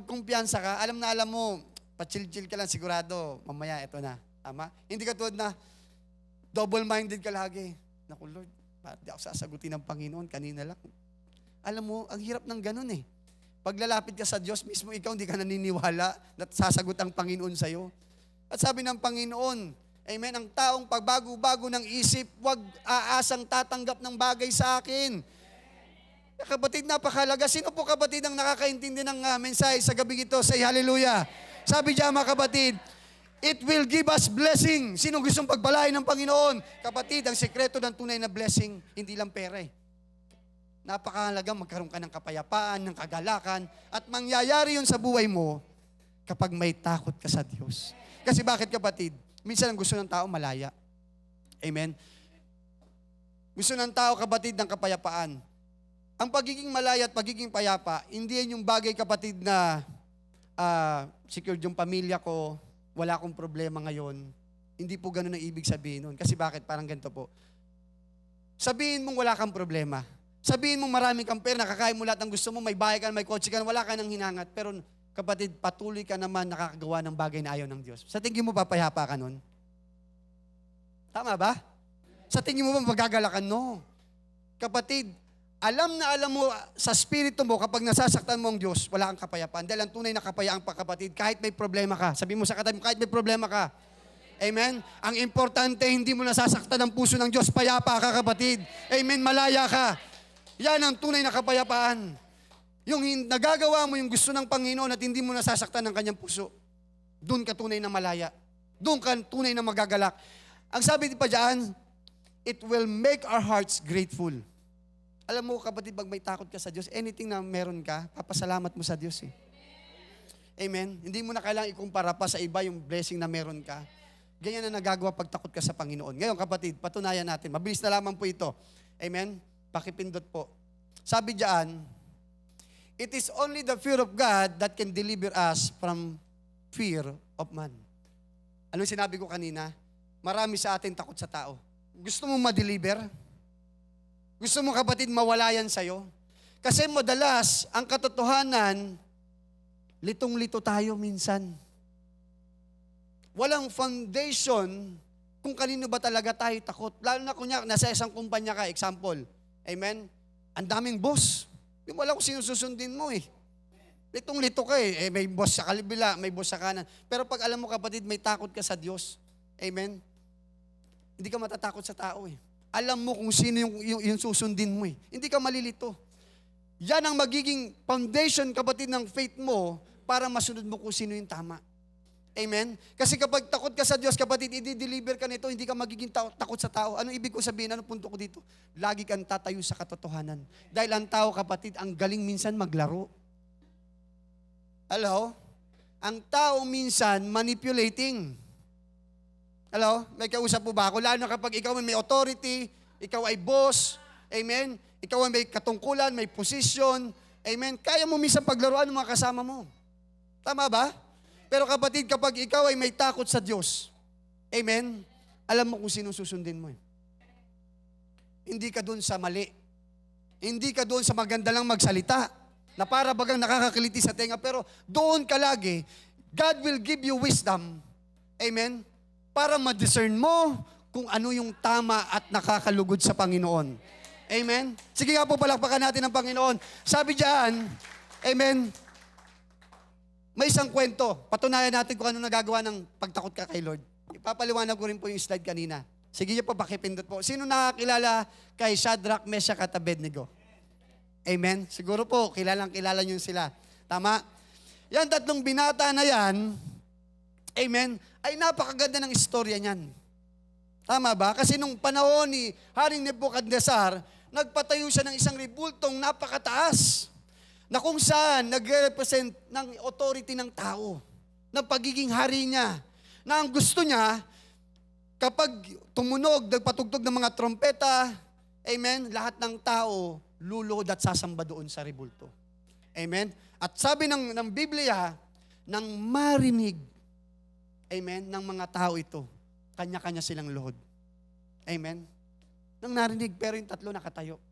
B: kumpiyansa ka, alam na alam mo, pa-chill-chill ka lang sigurado, mamaya ito na. Tama? Hindi ka tulad na double-minded ka lagi. Naku Lord, di ako sasagutin ng Panginoon, kanina lang. Alam mo, ang hirap ng ganun eh. Pag lalapit ka sa Diyos, mismo ikaw hindi ka naniniwala na sasagot ang Panginoon sa'yo. At sabi ng Panginoon, amen, ang taong pagbago-bago ng isip, huwag aasang tatanggap ng bagay sa akin. Kapatid, napakalaga. Sino po kapatid ang nakakaintindi ng mensahe sa gabi ito? Say hallelujah. Sabi diyan mga kapatid, it will give us blessing. Sino gustong pagpalain ng Panginoon? Kapatid, ang sekreto ng tunay na blessing, hindi lang pera eh. Napakahalaga magkaroon ka ng kapayapaan, ng kagalakan, at mangyayari yun sa buhay mo kapag may takot ka sa Diyos. Kasi bakit kapatid? Minsan ang gusto ng tao malaya. Amen? Gusto ng tao kapatid ng kapayapaan. Ang pagiging malaya at pagiging payapa, hindi yan yung bagay kapatid na secured yung pamilya ko, wala akong problema ngayon. Hindi po ganun ang ibig sabihin nun. Kasi bakit? Parang ganito po. Sabihin mong wala kang problema. Sabihin mong marami kang pera, nakakain mo lahat ng gusto mo, may bahay ka, may kotse ka, wala ka nang hinangat. Pero kapatid, patuloy ka naman nakakagawa ng bagay na ayaw ng Diyos. Sa tingin mo papayapa ka nun? Tama ba? Sa tingin mo ba magagalakan? No. Kapatid, alam na alam mo sa spirito mo kapag nasasaktan mo ang Diyos, wala kang kapayapaan. Dahil ang tunay na kapayaan pa kapatid, kahit may problema ka. Sabi mo sa katabi mo, kahit may problema ka. Amen? Ang importante, hindi mo nasasaktan ang puso ng Diyos. Payapa ka kapatid. Amen? Malaya ka. Yan ang tunay na kapayapaan. Yung nagagawa mo yung gusto ng Panginoon at hindi mo nasasaktan ang kanyang puso. Doon ka tunay na malaya. Doon ka tunay na magagalak. Ang sabi pa dyan, it will make our hearts grateful. Alam mo kapatid, pag may takot ka sa Diyos, anything na meron ka, papasalamat mo sa Diyos eh. Amen? Hindi mo na kailangang ikumpara pa sa iba yung blessing na meron ka. Ganyan na nagagawa pag takot ka sa Panginoon. Ngayon kapatid, patunayan natin. Mabilis na lamang po ito. Amen? Pakipindot po. Sabi diyan, it is only the fear of God that can deliver us from fear of man. Ano sinabi ko kanina? Marami sa atin takot sa tao. Gusto mo ma-deliver? Gusto mo kapatid mawala yan sa'yo? Kasi madalas, ang katotohanan, litong-lito tayo minsan. Walang foundation kung kanino ba talaga tayo takot. Lalo na kunya, nasa isang kumpanya ka, example. Amen? Ang daming boss. Yung wala kung sino susundin mo eh. Litong-lito ka eh. May boss sa kalibila, may boss sa kanan. Pero pag alam mo kapatid, may takot ka sa Diyos. Amen? Hindi ka matatakot sa tao eh. Alam mo kung sino yung susundin mo eh. Hindi ka malilito. Yan ang magiging foundation kapatid ng faith mo para masunod mo kung sino yung tama. Amen? Kasi kapag takot ka sa Diyos, kapatid, i-deliver ka nito, hindi ka magiging takot sa tao. Anong ibig ko sabihin? Anong punto ko dito? Lagi kang tatayo sa katotohanan. Dahil ang tao, kapatid, ang galing minsan maglaro. Hello? Ang tao minsan manipulating. Hello? May kausap po ba ako? Lalo na kapag ikaw may authority, ikaw ay boss, amen? Ikaw ay may katungkulan, may position, amen? Kaya mo minsan paglaruan ng mga kasama mo. Tama ba? Pero kapatid, kapag ikaw ay may takot sa Diyos, amen, alam mo kung sino susundin mo. Hindi ka doon sa mali. Hindi ka doon sa maganda lang magsalita, na para bagang nakakakiliti sa tenga, pero doon ka lagi, God will give you wisdom, amen, para ma-discern mo kung ano yung tama at nakakalugod sa Panginoon. Amen? Sige nga po, palakpakan natin ang Panginoon. Sabi diyan, amen, may isang kwento. Patunayan natin kung ano nagagawa ng pagtakot ka kay Lord. Ipapaliwanag ko rin po yung slide kanina. Sige niyo po, pakipindot po. Sino nakakilala kay Shadrach, Meshach at Abednego? Amen? Siguro po, kilala niyo sila. Tama? Yan tatlong binata na yan, amen, ay napakaganda ng istorya niyan. Tama ba? Kasi nung panahon ni Haring Nebuchadnezzar, nagpatayo siya ng isang rebultong napakataas na kung saan nagre-represent ng authority ng tao, ng pagiging hari niya, na ang gusto niya, kapag tumunog, nagpatugtog ng mga trompeta, amen, lahat ng tao luluhod at sasamba doon sa rebulto. Amen? At sabi ng Biblia, nang marinig, amen, ng mga tao ito, kanya-kanya silang luhod. Amen? nang narinig, pero yung tatlo nakatayo.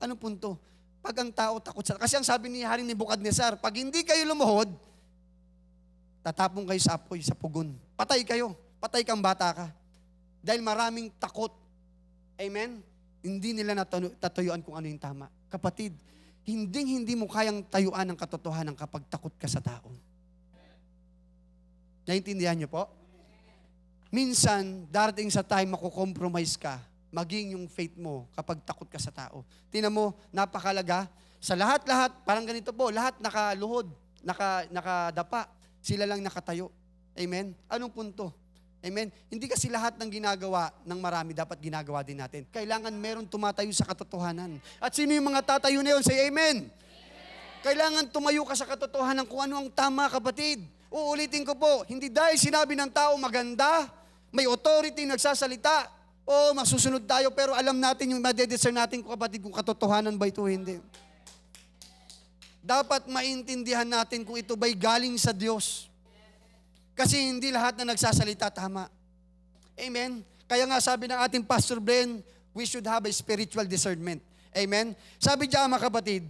B: Anong punto? Pag ang tao takot sa... Kasi ang sabi ni Haring Nebukadnezar, pag hindi kayo lumuhod, tatapong kayo sa apoy, sa pugon. Patay kayo. Patay kang bata ka. Dahil maraming takot. Amen? Hindi nila tatayuan kung ano yung tama. Kapatid, hindi mo kayang tayuan ang katotohanan kapag takot ka sa tao. Naintindihan niyo po? Minsan, darating sa time, makukompromise ka, maging yung faith mo kapag takot ka sa tao. Tingnan mo, napakalaga. Sa lahat-lahat, parang ganito po, lahat nakaluhod, nakadapa. Sila lang nakatayo. Amen? Anong punto? Amen? Hindi kasi lahat ng ginagawa ng marami dapat ginagawa din natin. Kailangan meron tumatayo sa katotohanan. At sino yung mga tatayo na yun? Say amen. Kailangan tumayo ka sa katotohanan kung ano ang tama, kapatid. Uulitin ko po, hindi dahil sinabi ng tao maganda, may authority nagsasalita, o masusunod tayo, pero alam natin yung madediscern natin, kapatid, kung katotohanan ba ito o hindi. Dapat maintindihan natin kung ito ba'y galing sa Diyos. Kasi hindi lahat na nagsasalita tama. Amen? Kaya nga sabi ng ating Pastor Bren, we should have a spiritual discernment. Amen? Sabi diyan mga kapatid,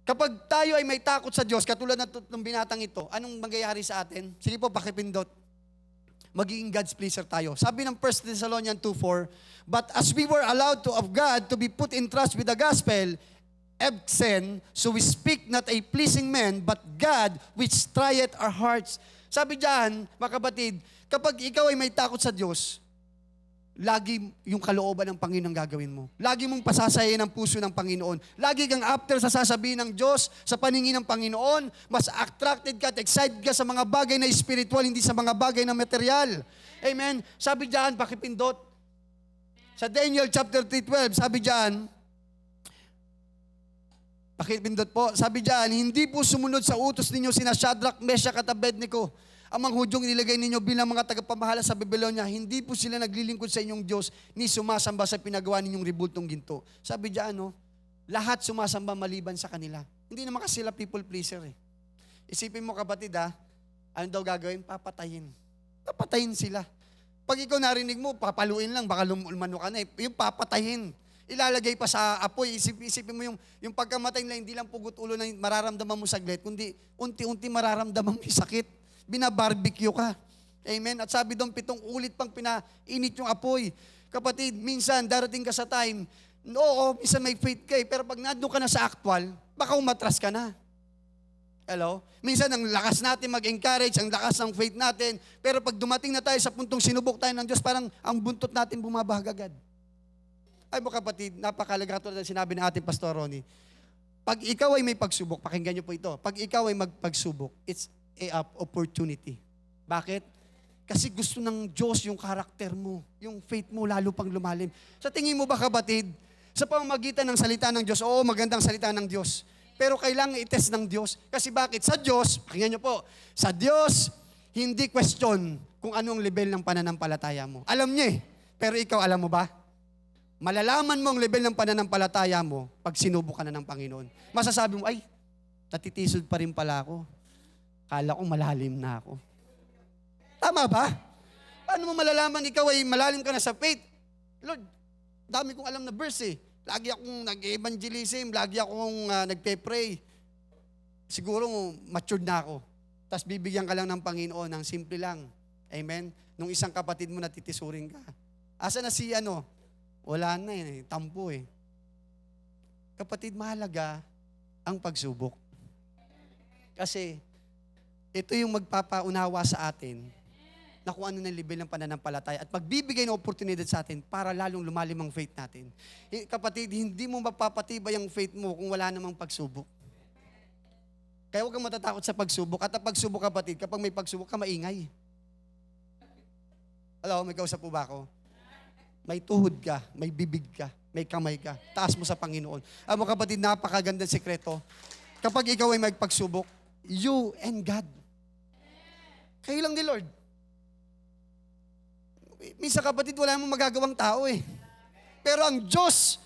B: kapag tayo ay may takot sa Diyos, katulad ng binatang ito, anong mangyayari sa atin? Sige po, pakipindot. Magiging God's pleaser tayo. Sabi ng 1 Thessalonians 2:4, but as we were allowed of God to be put in trust with the gospel, Ebsen, so we speak not a pleasing man, but God which trieth our hearts. Sabi diyan, mga kapatid, kapag ikaw ay may takot sa Diyos, lagi yung kalooban ng Panginoon gagawin mo. Lagi mong pasasayin ang puso ng Panginoon. Lagi kang after sa sasabihin ng Diyos, sa paningin ng Panginoon, mas attracted ka at excited ka sa mga bagay na spiritual, hindi sa mga bagay na material. Amen? Sabi diyan, pakipindot. Sa Daniel chapter 3:12, sabi diyan, pakipindot po, sabi diyan, hindi po sumunod sa utos ninyo sina Shadrach, Meshach at Abednego. Ang mga Hudyong nilagay ninyo bilang mga tagapamahala sa Babylonia, hindi po sila naglilingkod sa inyong Diyos ni sumasamba sa pinagawa ninyong ribultong ginto. Sabi diyan, lahat sumasamba maliban sa kanila. Hindi naman kasi sila people pleaser eh. Isipin mo kapatid ano daw gagawin? Papatayin. Papatayin sila. Pag ikaw narinig mo, papaluin lang, baka lumano ka na eh. Yung papatayin. Ilalagay pa sa apoy. Isipin mo yung pagkamatay nila, hindi lang pugot ulo na mararamdaman mo saglit, kundi unti-unti mararamdaman mo yung sakit. Binabarbecue ka. Amen? At sabi doon, 7 ulit pang pinainit yung apoy. Kapatid, minsan darating ka sa time, oo, minsan may faith ka pero pag nandun ka na sa actual, baka umatras ka na. Hello? Minsan ang lakas natin mag-encourage, ang lakas ng faith natin, pero pag dumating na tayo sa puntong sinubok tayo ng Diyos, parang ang buntot natin bumabahag agad. Ay mo kapatid, napakalaga tulad ng sinabi ng ating Pastor Ronnie. Pag ikaw ay may pagsubok, pakinggan niyo po ito, pag ikaw ay magpagsubok, it's a opportunity. Bakit? Kasi gusto ng Diyos yung karakter mo, yung faith mo lalo pang lumalim. Sa tingin mo ba kapatid, sa pamamagitan ng salita ng Diyos, oo, magandang salita ng Diyos, pero kailangan i-test ng Diyos. Kasi bakit? Sa Diyos, pakinggan niyo po, sa Diyos, hindi question kung anong level ng pananampalataya mo. Alam niya pero ikaw alam mo ba? Malalaman mo ang level ng pananampalataya mo pag sinubok ka na ng Panginoon. Masasabi mo, ay, natitisod pa rin pala ako. Kala ko malalim na ako. Tama ba? Paano mo malalaman ikaw ay malalim ka na sa faith? Lord, dami kong alam na verse eh. Lagi akong nag-evangelism, lagi akong nagpe-pray. Siguro matured na ako. Tapos bibigyan ka lang ng Panginoon ng simple lang. Amen? Nung isang kapatid mo natitisurin ka. Asa na si wala na tampo eh. Kapatid, mahalaga ang pagsubok. Kasi ito yung magpapaunawa sa atin na kung ano na level ng pananampalataya at magbibigay ng oportunidad sa atin para lalong lumalim ang faith natin. Kapatid, hindi mo mapapatibay ang faith mo kung wala namang pagsubok. Kaya huwag kang matatakot sa pagsubok. At ang pagsubok, kapatid, kapag may pagsubok ka, maingay. Hello, may kausap po ba ako? May tuhod ka, may bibig ka, may kamay ka. Taas mo sa Panginoon. Mo kapatid, napakagandang sekreto. Kapag ikaw ay magpagsubok, you and God. Kayo lang ni Lord. Minsan kapatid, wala mong magagawang tao eh. Pero ang Diyos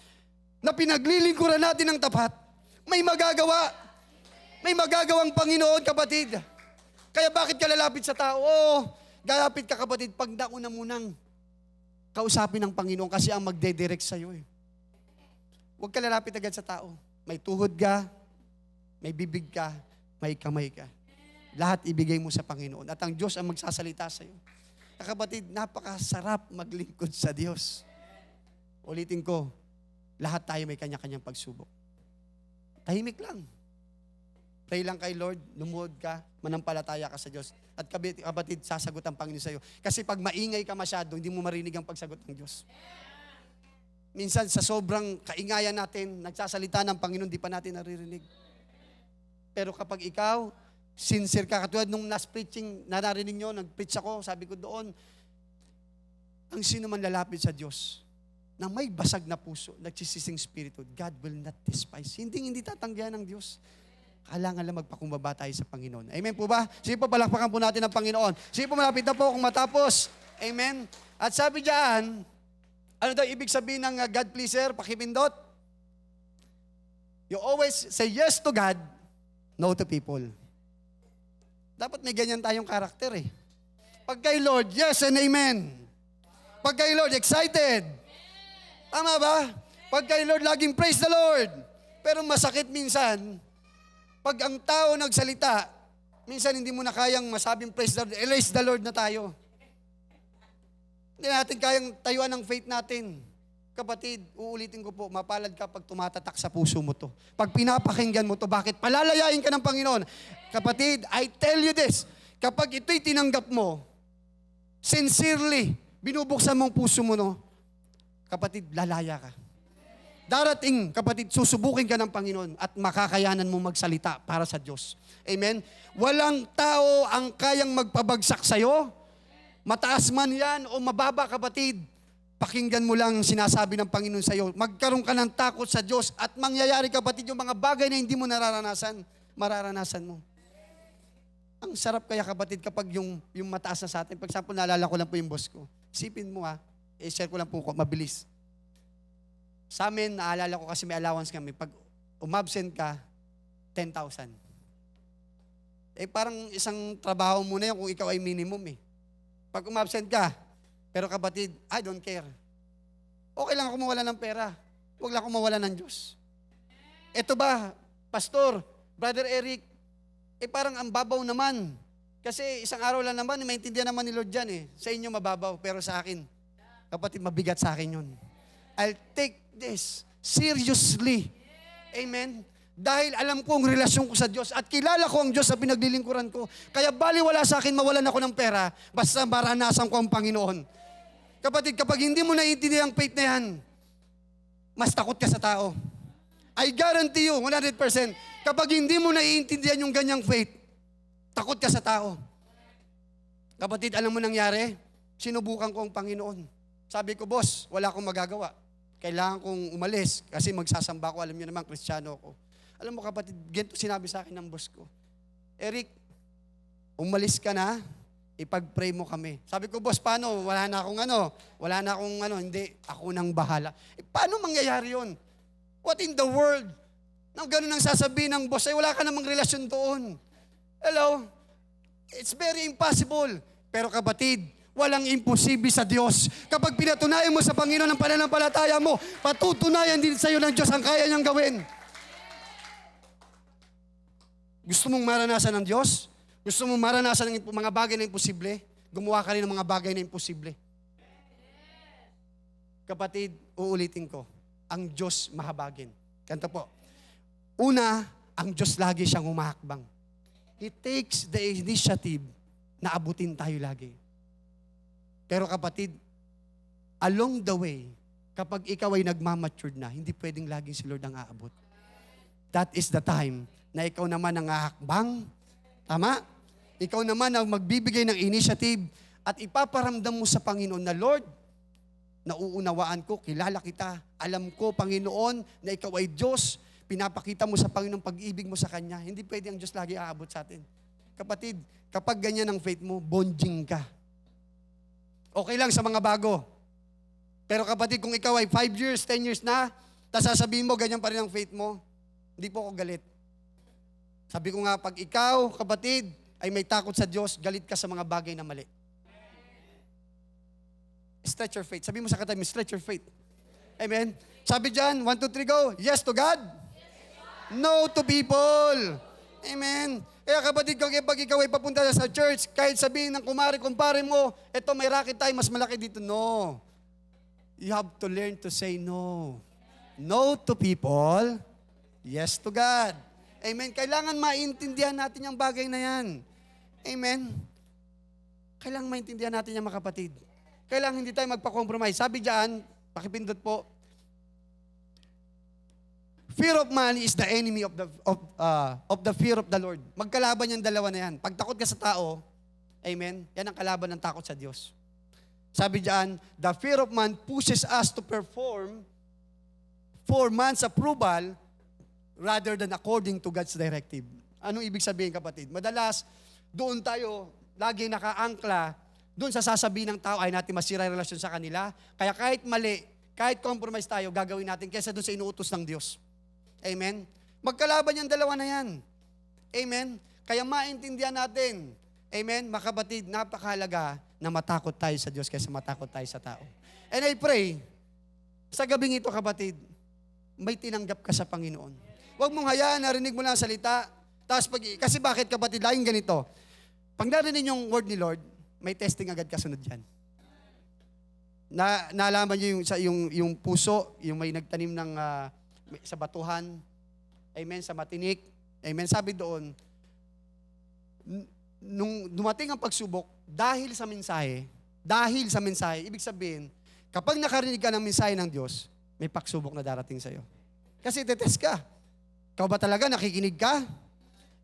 B: na pinaglilingkuran natin ng tapat, may magagawa. May magagawang Panginoon, kapatid. Kaya bakit ka lalapit sa tao? Lalapit ka kapatid pag nauna munang kausapin ng Panginoon kasi ang magdedirect sa'yo eh. Huwag ka lalapit agad sa tao. May tuhod ka, may bibig ka, may kamay ka. Lahat ibigay mo sa Panginoon. At ang Diyos ang magsasalita sa'yo. Kapatid, napakasarap maglingkod sa Diyos. Ulitin ko, lahat tayo may kanya-kanyang pagsubok. Tahimik lang. Pray lang kay Lord, lumuhod ka, manampalataya ka sa Diyos. At kapatid, sasagot ang Panginoon sa'yo. Kasi pag maingay ka masyado, hindi mo marinig ang pagsagot ng Diyos. Minsan sa sobrang kaingayan natin, nagsasalita ng Panginoon, di pa natin naririnig. Pero kapag ikaw, sincere ka, katulad nung last preaching, narinig nyo, nag-preach ako, sabi ko doon, ang sino man lalapit sa Diyos, na may basag na puso, nagsisising spirito, God will not despise. Hindi tatanggihan ng Diyos. Kailangan lang magpakumbaba tayo sa Panginoon. Amen po ba? Sige po, palakpakan po natin ang Panginoon. Sige po, malapit na po kung matapos. Amen? At sabi diyan, ano daw ibig sabihin ng God pleaser? Pakipindot. You always say yes to God, no to people. Dapat may ganyan tayong karakter eh. Pag kay Lord, yes and amen. Pag kay Lord, excited. Tama ba? Pag kay Lord, laging praise the Lord. Pero masakit minsan, pag ang tao nagsalita, minsan hindi mo na kayang masabing praise the Lord, erase the Lord na tayo. Hindi natin kayang tayuan ng faith natin. Kapatid, uulitin ko po, mapalad ka pag tumatatak sa puso mo to. Pag pinapakinggan mo to, bakit? Palalayain ka ng Panginoon. Kapatid, I tell you this, kapag ito'y tinanggap mo, sincerely, binubuksan mong puso mo, no? Kapatid, lalaya ka. Darating, kapatid, susubukin ka ng Panginoon at makakayanan mo magsalita para sa Diyos. Amen? Walang tao ang kayang magpabagsak sa'yo. Mataas man yan o mababa, kapatid. Pakinggan mo lang sinasabi ng Panginoon sa'yo. Magkaroon ka ng takot sa Diyos at mangyayari, kapatid, yung mga bagay na hindi mo nararanasan, mararanasan mo. Ang sarap kaya, kapatid, kapag yung mataas na sa atin. For example, naalala ko lang po yung boss ko. Isipin mo share ko lang po mabilis. Sa amin, naalala ko kasi may allowance kami. Pag umabsent ka, 10,000. Parang isang trabaho mo na yun kung ikaw ay minimum eh. Pag umabsent ka, pero kapatid, I don't care. Okay lang ako mawala ng pera. Huwag lang ako mawala ng Diyos. Ito ba, Pastor, Brother Eric, parang ang babaw naman. Kasi isang araw lang naman, maintindihan naman ni Lord dyan eh. Sa inyo mababaw, pero sa akin, kapatid, mabigat sa akin yun. I'll take this seriously. Amen? Dahil alam ko ang relasyon ko sa Diyos at kilala ko ang Diyos sa pinaglilingkuran ko. Kaya baliwala sa akin mawalan ako ng pera basta maranasan ko ang Panginoon. Kapatid, kapag hindi mo naiintindihan ang faith na yan, mas takot ka sa tao. I guarantee you, 100%, kapag hindi mo naiintindihan yung ganyang faith, takot ka sa tao. Kapatid, alam mo nangyari? Sinubukan ko ang Panginoon. Sabi ko, boss, wala akong magagawa. Kailangan kong umalis kasi magsasamba ko. Alam niyo naman, Kristiyano ako. Alam mo kapatid, ganito sinabi sa akin ng boss ko. Eric, umalis ka na, ipag-pray mo kami. Sabi ko, boss, paano? Wala na akong hindi, ako nang bahala. Paano mangyayari yun? What in the world? Nang ganun ang sasabihin ng boss, wala ka namang relasyon doon. Hello? It's very impossible. Pero kapatid, walang imposible sa Diyos. Kapag pinatunayan mo sa Panginoon ang pananampalataya mo, patutunayan din sa iyo ng Diyos ang kaya niyang gawin. Gusto mong maranasan ng Diyos? Gusto mong maranasan ng mga bagay na imposible? Gumawa ka rin ng mga bagay na imposible. Kapatid, uulitin ko, ang Diyos mahabagin. Ganito po. Una, ang Diyos lagi siyang humahakbang. He takes the initiative na abutin tayo lagi. Pero kapatid, along the way, kapag ikaw ay nagmamatured na, hindi pwedeng laging si Lord ang aabot. That is the time na ikaw naman ang hahakbang. Tama? Ikaw naman ang magbibigay ng initiative at ipaparamdam mo sa Panginoon na, Lord, nauunawaan ko, kilala kita, alam ko, Panginoon, na ikaw ay Diyos, pinapakita mo sa Panginoon pag-ibig mo sa Kanya. Hindi pwede ang Diyos lagi aabot sa atin. Kapatid, kapag ganyan ang faith mo, bonjing ka. Okay lang sa mga bago. Pero kapatid, kung ikaw ay 5 years, 10 years na, tapos sasabihin mo, ganyan pa rin ang faith mo, hindi po ako galit. Sabi ko nga, pag ikaw, kapatid, ay may takot sa Diyos, galit ka sa mga bagay na mali. Stretch your faith. Sabi mo sa katabi mo, stretch your faith. Amen? Sabi dyan, 1, 2, 3, go. Yes to God. No to people. Amen. Kaya kapatid, pag ikaw ay papunta sa church, kahit sabihin ng kumpare mo, eto may racket tayo, mas malaki dito. No. You have to learn to say no. No to people. Yes to God. Amen. Kailangan maintindihan natin yung bagay na yan. Amen. Kailangan maintindihan natin yan, mga kapatid. Kailangan hindi tayo magpa-compromise. Sabi dyan, pakipindot po, fear of man is the enemy of the fear of the Lord. Magkalaban yung dalawa na yan. Pag takot ka sa tao, amen, yan ang kalaban ng takot sa Diyos. Sabi diyan, the fear of man pushes us to perform for man's approval rather than according to God's directive. Anong ibig sabihin, kapatid? Madalas, doon tayo lagi nakaangkla, doon sa sasabihin ng tao ay natin masira yung relasyon sa kanila. Kaya kahit mali, kahit compromise tayo, gagawin natin kaysa doon sa inuutos ng Diyos. Amen? Magkalaban yung dalawa na yan. Amen? Kaya maintindihan natin. Amen? Mga kapatid, napakahalaga na matakot tayo sa Diyos kaysa matakot tayo sa tao. And I pray, sa gabing ito, kapatid, may tinanggap ka sa Panginoon. Huwag mong hayaan, narinig mo lang ang salita. Kasi bakit, kapatid, laging ganito. Pag narinig yung word ni Lord, may testing agad kasunod yan. Naalaman nyo yung puso, yung may nagtanim ng sa batuhan, amen, sa matinik, amen. Sabi doon, nung dumating ang pagsubok, dahil sa mensahe, ibig sabihin, kapag nakarinig ka ng mensahe ng Diyos, may pagsubok na darating sa'yo. Kasi tetest ka. Ikaw ba talaga nakikinig ka?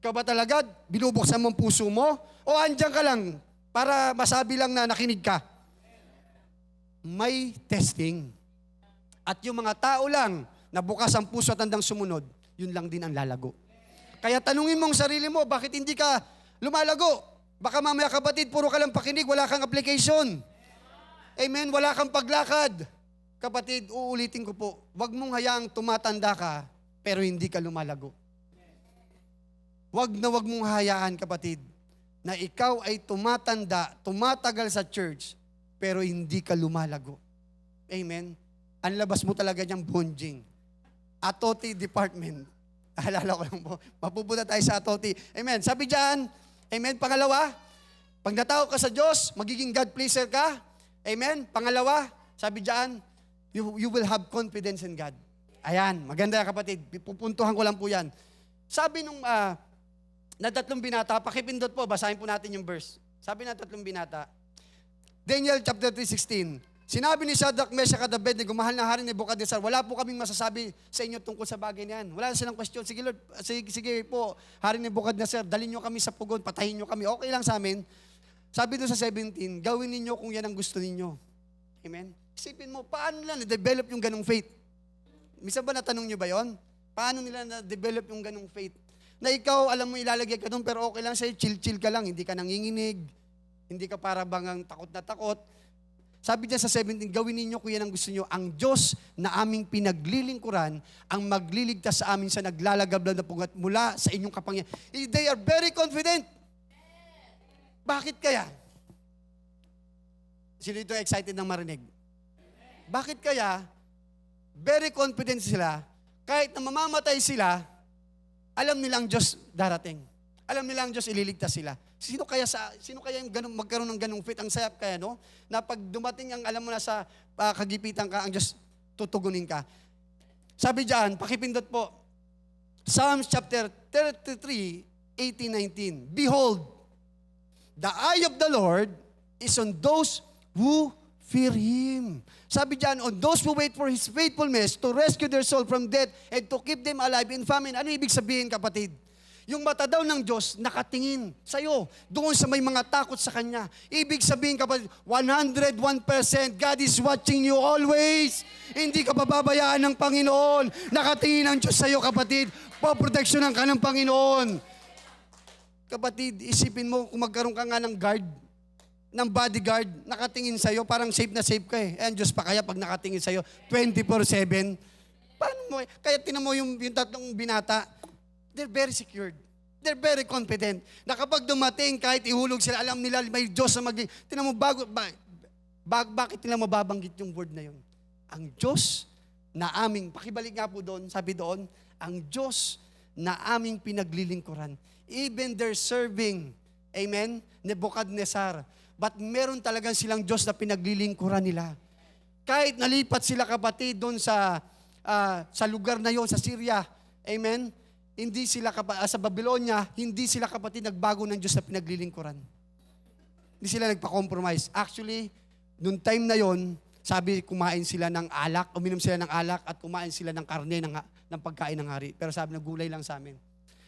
B: Ikaw ba talaga binubuksan mo ang puso mo? O andyan ka lang para masabi lang na nakinig ka? May testing. At yung mga tao lang na bukas ang puso at handang sumunod, yun lang din ang lalago. Kaya tanungin mong sarili mo, bakit hindi ka lumalago? Baka mamaya, kapatid, puro ka lang pakinig, wala kang application. Amen? Wala kang paglakad. Kapatid, uulitin ko po, wag mong hayaang tumatanda ka, pero hindi ka lumalago. Wag mong hayaan, kapatid, na ikaw ay tumatanda, tumatagal sa church, pero hindi ka lumalago. Amen? Ang labas mo talaga niyang bonjing. Atoti department. Alala ko lang po. Mapupunta tayo sa Atoti. Amen. Sabi diyan, amen. Pangalawa, pag natao ka sa Diyos, magiging God pleaser ka. Amen. Pangalawa, sabi diyan, you will have confidence in God. Ayan, maganda kapatid. Pupuntuhan ko lang po yan. Sabi nung na tatlong binata, pakipindot po, basahin po natin yung verse. Sabi ng tatlong binata, Daniel chapter 3:16, sinabi ni Shadrach, Meshach at Abednego, mahal na hari ni Nebukadnezar, wala po kaming masasabi sa inyo tungkol sa bagay na yan. Wala na silang question. Sige Lord, sige po, hari ni Nebukadnezar, dalhin nyo kami sa pugon, patayin nyo kami. Okay lang sa amin. Sabi doon sa 17, gawin ninyo kung yan ang gusto ninyo. Amen? Isipin mo, paano nila na-develop yung ganong faith? Minsan ba natanong nyo ba yon? Paano nila na-develop yung ganong faith? Na ikaw, alam mo, ilalagay ka doon, pero okay lang sa'yo, chill-chill ka lang, hindi ka nanginginig, hindi ka para bangang takot na takot. Sabi niya sa 17, gawin ninyo kung yan ang gusto nyo. Ang Diyos na aming pinaglilingkuran, ang magliligtas sa amin sa naglalagablab na pugat mula sa inyong kapangyarihan. They are very confident. Bakit kaya? Sino ito excited ng marinig? Bakit kaya? Very confident sila. Kahit na mamamatay sila, alam nilang Diyos darating. Alam nilang Diyos ililigtas sila. Sino kaya yung magkaroon ng ganung faith? Ang sayap kaya, no? Na pag dumating ang, alam mo na sa kagipitan ka, ang Diyos tutugunin ka. Sabi diyan, pakipindot po, Psalms chapter 33, 18-19. Behold, the eye of the Lord is on those who fear Him. Sabi diyan, on those who wait for His faithfulness to rescue their soul from death and to keep them alive in famine. Ano ibig sabihin, kapatid? Yung mata daw ng Diyos nakatingin sa'yo, doon sa may mga takot sa Kanya. Ibig sabihin, kapatid, 101% God is watching you always. Hindi ka pababayaan ng Panginoon. Nakatingin ang Diyos sa'yo, kapatid. Poproteksyonan ka ng Panginoon. Kapatid, isipin mo kung magkaroon ka nga ng guard, ng bodyguard, nakatingin sa'yo, parang safe na safe ka eh. Eh, ang Diyos pa kaya pag nakatingin sa'yo, 24/7. Paano mo? Kaya tinan mo yung tatlong binata, they're very secured. They're very confident. Na kapag dumating, kahit ihulog sila, alam nila may Diyos na tinan mo, Bakit nila mababanggit yung word na yun? Ang Diyos na aming, pakibalik nga po doon, sabi doon, ang Diyos na aming pinaglilingkuran. Even they're serving, amen, Nebuchadnezzar. But meron talagang silang Diyos na pinaglilingkuran nila. Kahit nalipat sila kapatid doon sa lugar na yon, sa Syria, amen, hindi sila sa Babylonia, hindi sila kapatid nagbago ng Diyos na pinaglilingkuran. Hindi sila nagpa-compromise. Actually, noong time na yon, sabi kumain sila ng alak, uminom sila ng alak at kumain sila ng karne ng pagkain ng hari. Pero sabi na gulay lang sa amin.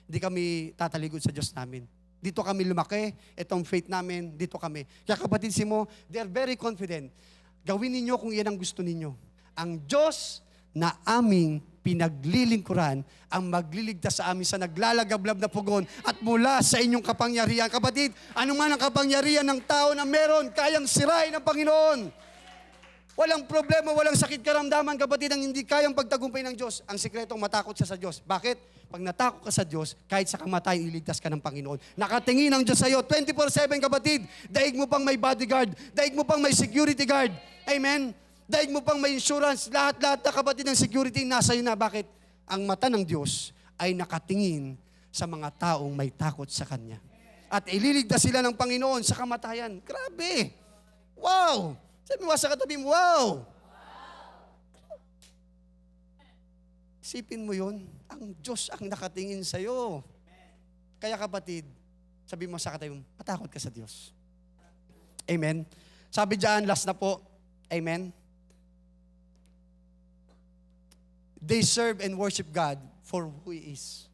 B: Hindi kami tatalikod sa Diyos namin. Dito kami lumaki, itong faith namin, dito kami. Kaya kapatid Simo, they're very confident. Gawin ninyo kung yan ang gusto ninyo. Ang Diyos na aming pinaglilingkuran ang magliligtas sa amin sa naglalagablab na pugon at mula sa inyong kapangyarihan. Kapatid, ano man ang kapangyarihan ng tao na meron, kayang sirain ng Panginoon. Walang problema, walang sakit karamdaman, kapatid, ang hindi kayang pagtagumpay ng Diyos. Ang sikretong matakot siya sa Diyos. Bakit? Pag natakot ka sa Diyos, kahit sa kamatayan, iligtas ka ng Panginoon. Nakatingin ang Diyos sa iyo, 24/7, kapatid. Daig mo pang may bodyguard. Daig mo pang may security guard. Amen? Daig mo pang may insurance. Lahat-lahat na kapatid ng security, nasa iyo na. Bakit? Ang mata ng Diyos ay nakatingin sa mga taong may takot sa Kanya. At ililigtas sila ng Panginoon sa kamatayan. Grabe! Wow! Sabi mo sa katabi mo, wow! Isipin mo yun, ang Diyos ang nakatingin sa'yo. Kaya kapatid, sabi mo sa katabi mo, matakot ka sa Diyos. Amen? Sabi dyan, last na po, amen? They serve and worship God for who He is.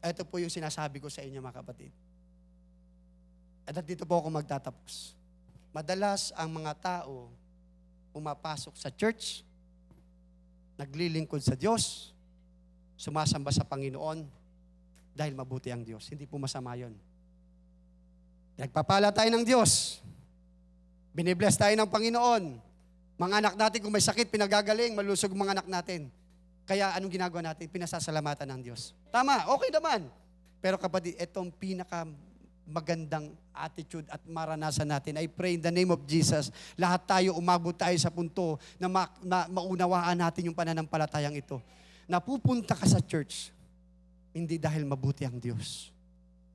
B: Ito po yung sinasabi ko sa inyo mga kapatid. At dito po ako magtatapos. Madalas ang mga tao pumapasok sa church, naglilingkod sa Diyos, sumasamba sa Panginoon dahil mabuti ang Diyos. Hindi po masama yun. Nagpapala tayo ng Diyos. Binibless tayo ng Panginoon. Mga anak natin kung may sakit, pinagagaling, malusog mga anak natin. Kaya anong ginagawa natin? Pinasasalamatan ng Diyos. Tama, okay naman. Pero kapatid, itong magandang attitude at maranasan natin. I pray in the name of Jesus, lahat tayo umabot tayo sa punto na maunawaan natin yung pananampalatayang ito. Napupunta ka sa church, hindi dahil mabuti ang Diyos,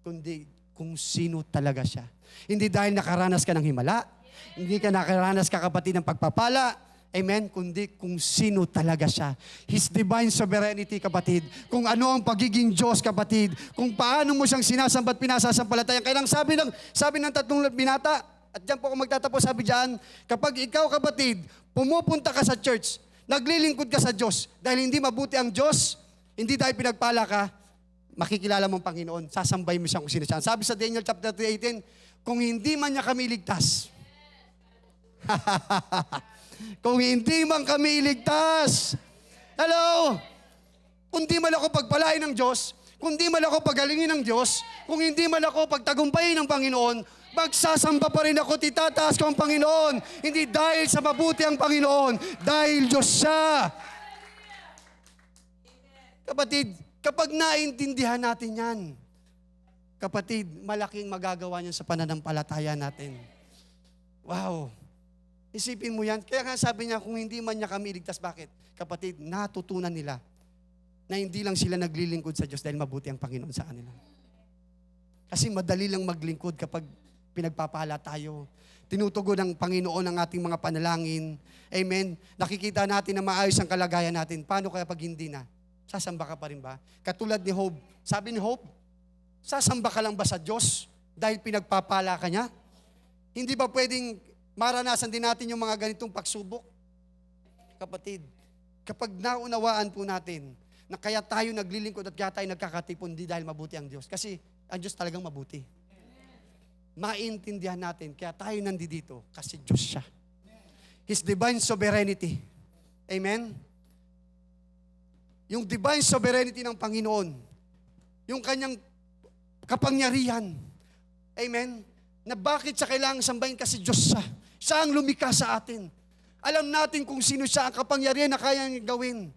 B: kundi kung sino talaga siya. Hindi dahil nakaranas ka ng himala, hindi ka nakaranas ka kapatid ng pagpapala, amen, kundi kung sino talaga siya. His divine sovereignty, kapatid. Kung ano ang pagiging Diyos, kapatid. Kung paano mo siyang sinasambat, pinasasampalatayan. Kaya lang sabi ng tatlong binata, at dyan po ako magtatapos, sabi dyan, kapag ikaw, kapatid, pumupunta ka sa church, naglilingkod ka sa Diyos, dahil hindi mabuti ang Diyos, hindi dahil pinagpala ka, makikilala mo ang Panginoon, sasambay mo siya kung sino siya. Sabi sa Daniel chapter 3:18, kung hindi man niya kami iligtas, kung hindi man kami iligtas, hello, kung di man ako pagpalain ng Diyos, kung di man ako pagalingin ng Diyos, kung hindi man ako pagtagumpayin ng Panginoon, magsasamba pa rin ako, titataas ko ang Panginoon. Hindi dahil sa mabuti ang Panginoon, dahil Diyos siya. Kapatid, kapag naintindihan natin yan, kapatid, malaking magagawa niyan sa pananampalataya natin. Wow! Isipin mo yan. Kaya nga sabi niya, kung hindi man niya kami iligtas, bakit? Kapatid, natutunan nila na hindi lang sila naglilingkod sa Diyos dahil mabuti ang Panginoon sa kanila. Kasi madali lang maglingkod kapag pinagpapala tayo. Tinutugon ng Panginoon ang ating mga panalangin. Amen. Nakikita natin na maayos ang kalagayan natin. Paano kaya pag hindi na? Sasamba ka pa rin ba? Katulad ni Job. Sabi ni Job, sasamba ka lang ba sa Diyos dahil pinagpapala ka niya? Hindi ba pwedeng maranasan din natin yung mga ganitong pagsubok? Kapatid, kapag naunawaan po natin na kaya tayo naglilingkod at kaya tayo nagkakatipon, hindi dahil mabuti ang Diyos. Kasi ang Diyos talagang mabuti. Maintindihan natin, kaya tayo nandito kasi Diyos siya. His divine sovereignty. Amen? Yung divine sovereignty ng Panginoon, yung kanyang kapangyarihan. Amen? Na bakit siya kailangang sambahin kasi Diyos siya. Siya ang lumikha sa atin. Alam natin kung sino siya, ang kapangyarihan na kayang gawin.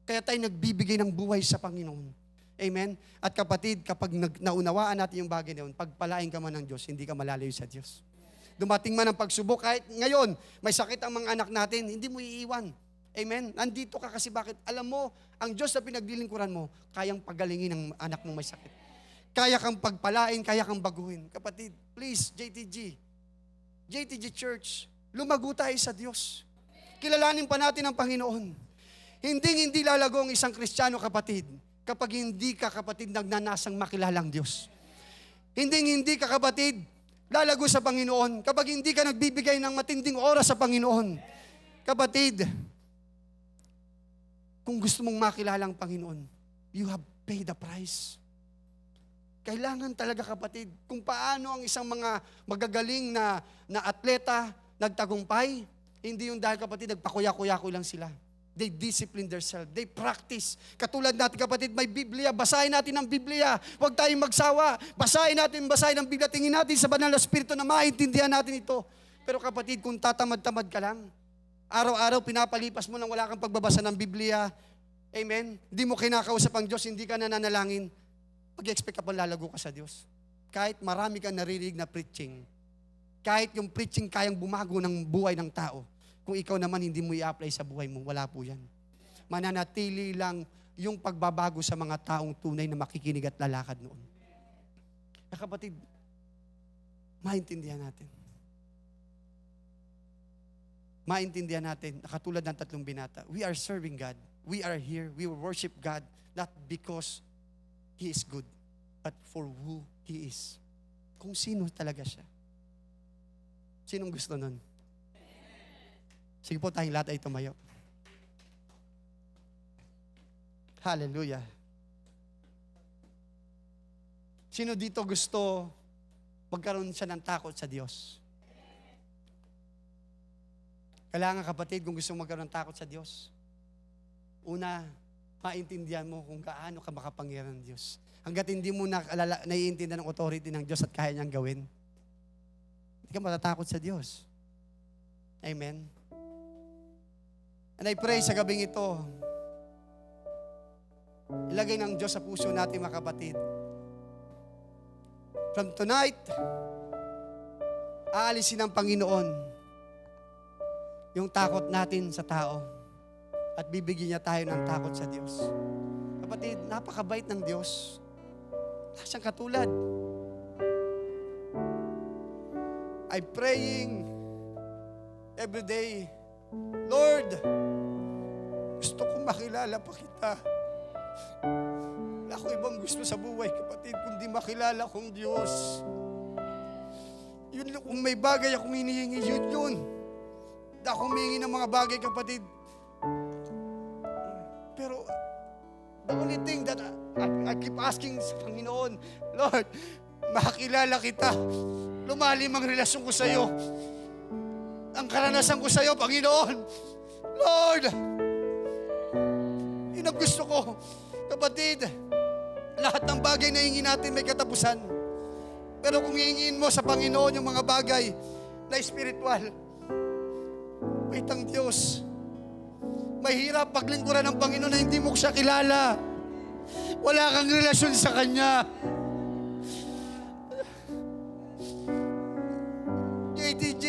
B: Kaya tayo nagbibigay ng buhay sa Panginoon. Amen? At kapatid, kapag naunawaan natin yung bagay na yun, pagpalain ka man ng Diyos, hindi ka malalayo sa Diyos. Dumating man ang pagsubok, kahit ngayon, may sakit ang mga anak natin, hindi mo iiwan. Amen? Nandito ka kasi bakit? Alam mo, ang Diyos na pinaglilingkuran mo, kayang pagalingin ang anak mong may sakit. Kaya kang pagpalain, kaya kang baguhin. Kapatid, please, JTG Church, lumago tayo sa Diyos. Kilalanin pa natin ang Panginoon. Hindi lalago ang isang Kristiyano, kapatid, kapag hindi ka, kapatid, nagnanasang makilalang Diyos. Hindi ka, kapatid, lalago sa Panginoon kapag hindi ka nagbibigay ng matinding oras sa Panginoon. Kapatid, kung gusto mong makilala ang Panginoon, you have paid the price. Kailangan talaga, kapatid, kung paano ang isang mga magagaling na atleta nagtagumpay, hindi yung dahil, kapatid, nagpakuya-kuya-kuy lang sila. They discipline themselves. They practice. Katulad natin, kapatid, may Biblia. Basahin natin ang Biblia. Huwag tayong magsawa. Basahin ang Biblia. Tingin natin sa banal na Espiritu na maintindihan natin ito. Pero kapatid, kung tatamad-tamad ka lang, araw-araw pinapalipas mo nang wala kang pagbabasa ng Biblia, amen? Hindi mo kinakausap ang Diyos, hindi ka nananalangin, mag-expect ka pa lalago ka sa Diyos. Kahit marami kang naririnig na preaching, kahit yung preaching kayang bumago ng buhay ng tao, kung ikaw naman hindi mo i-apply sa buhay mo, wala po yan. Mananatili lang yung pagbabago sa mga taong tunay na makikinig at lalakad noon. Kapatid, maintindihan natin. Maintindihan natin, katulad ng 3 binata, we are serving God. We are here, we worship God, not because He is good, but for who He is. Kung sino talaga siya. Sinong gusto nun? Sige po, tayong lahat ay tumayo. Hallelujah. Sino dito gusto magkaroon siya ng takot sa Diyos? Kailangan, kapatid, kung gusto magkaroon ng takot sa Diyos, una, maintindihan mo kung gaano ka makapangyarihan ng Diyos. Hanggat hindi mo naiintindihan ng authority ng Diyos at kaya niyang gawin, hindi ka matatakot sa Diyos. Amen? And I pray sa gabing ito, ilagay ng Diyos sa puso natin, mga kapatid. From tonight, aalisin ng Panginoon yung takot natin sa tao at bibigyan niya tayo ng takot sa Diyos. Kapatid, napakabait ng Diyos. Wala siyang katulad. I'm praying every day, Lord, gusto kong makilala pa kita. Wala ko ibang gusto sa buhay, kapatid, kundi makilala kong Diyos. Yun, kung may bagay akong hinihingi, yun. Hindi ako humingi ng mga bagay, kapatid. Pero, the only thing that I keep asking sa Panginoon, Lord, makilala kita. Lumalim ang relasyon ko sa iyo. Ang karanasan ko sa iyo, Panginoon. Lord, yun ang gusto ko. Kapatid, lahat ng bagay na hingin natin may katapusan. Pero kung hingin mo sa Panginoon yung mga bagay na spiritual, wait ang Diyos. Mahirap paglingkuran ng Panginoon na hindi mo siya kilala. Wala kang relasyon sa Kanya. JTG,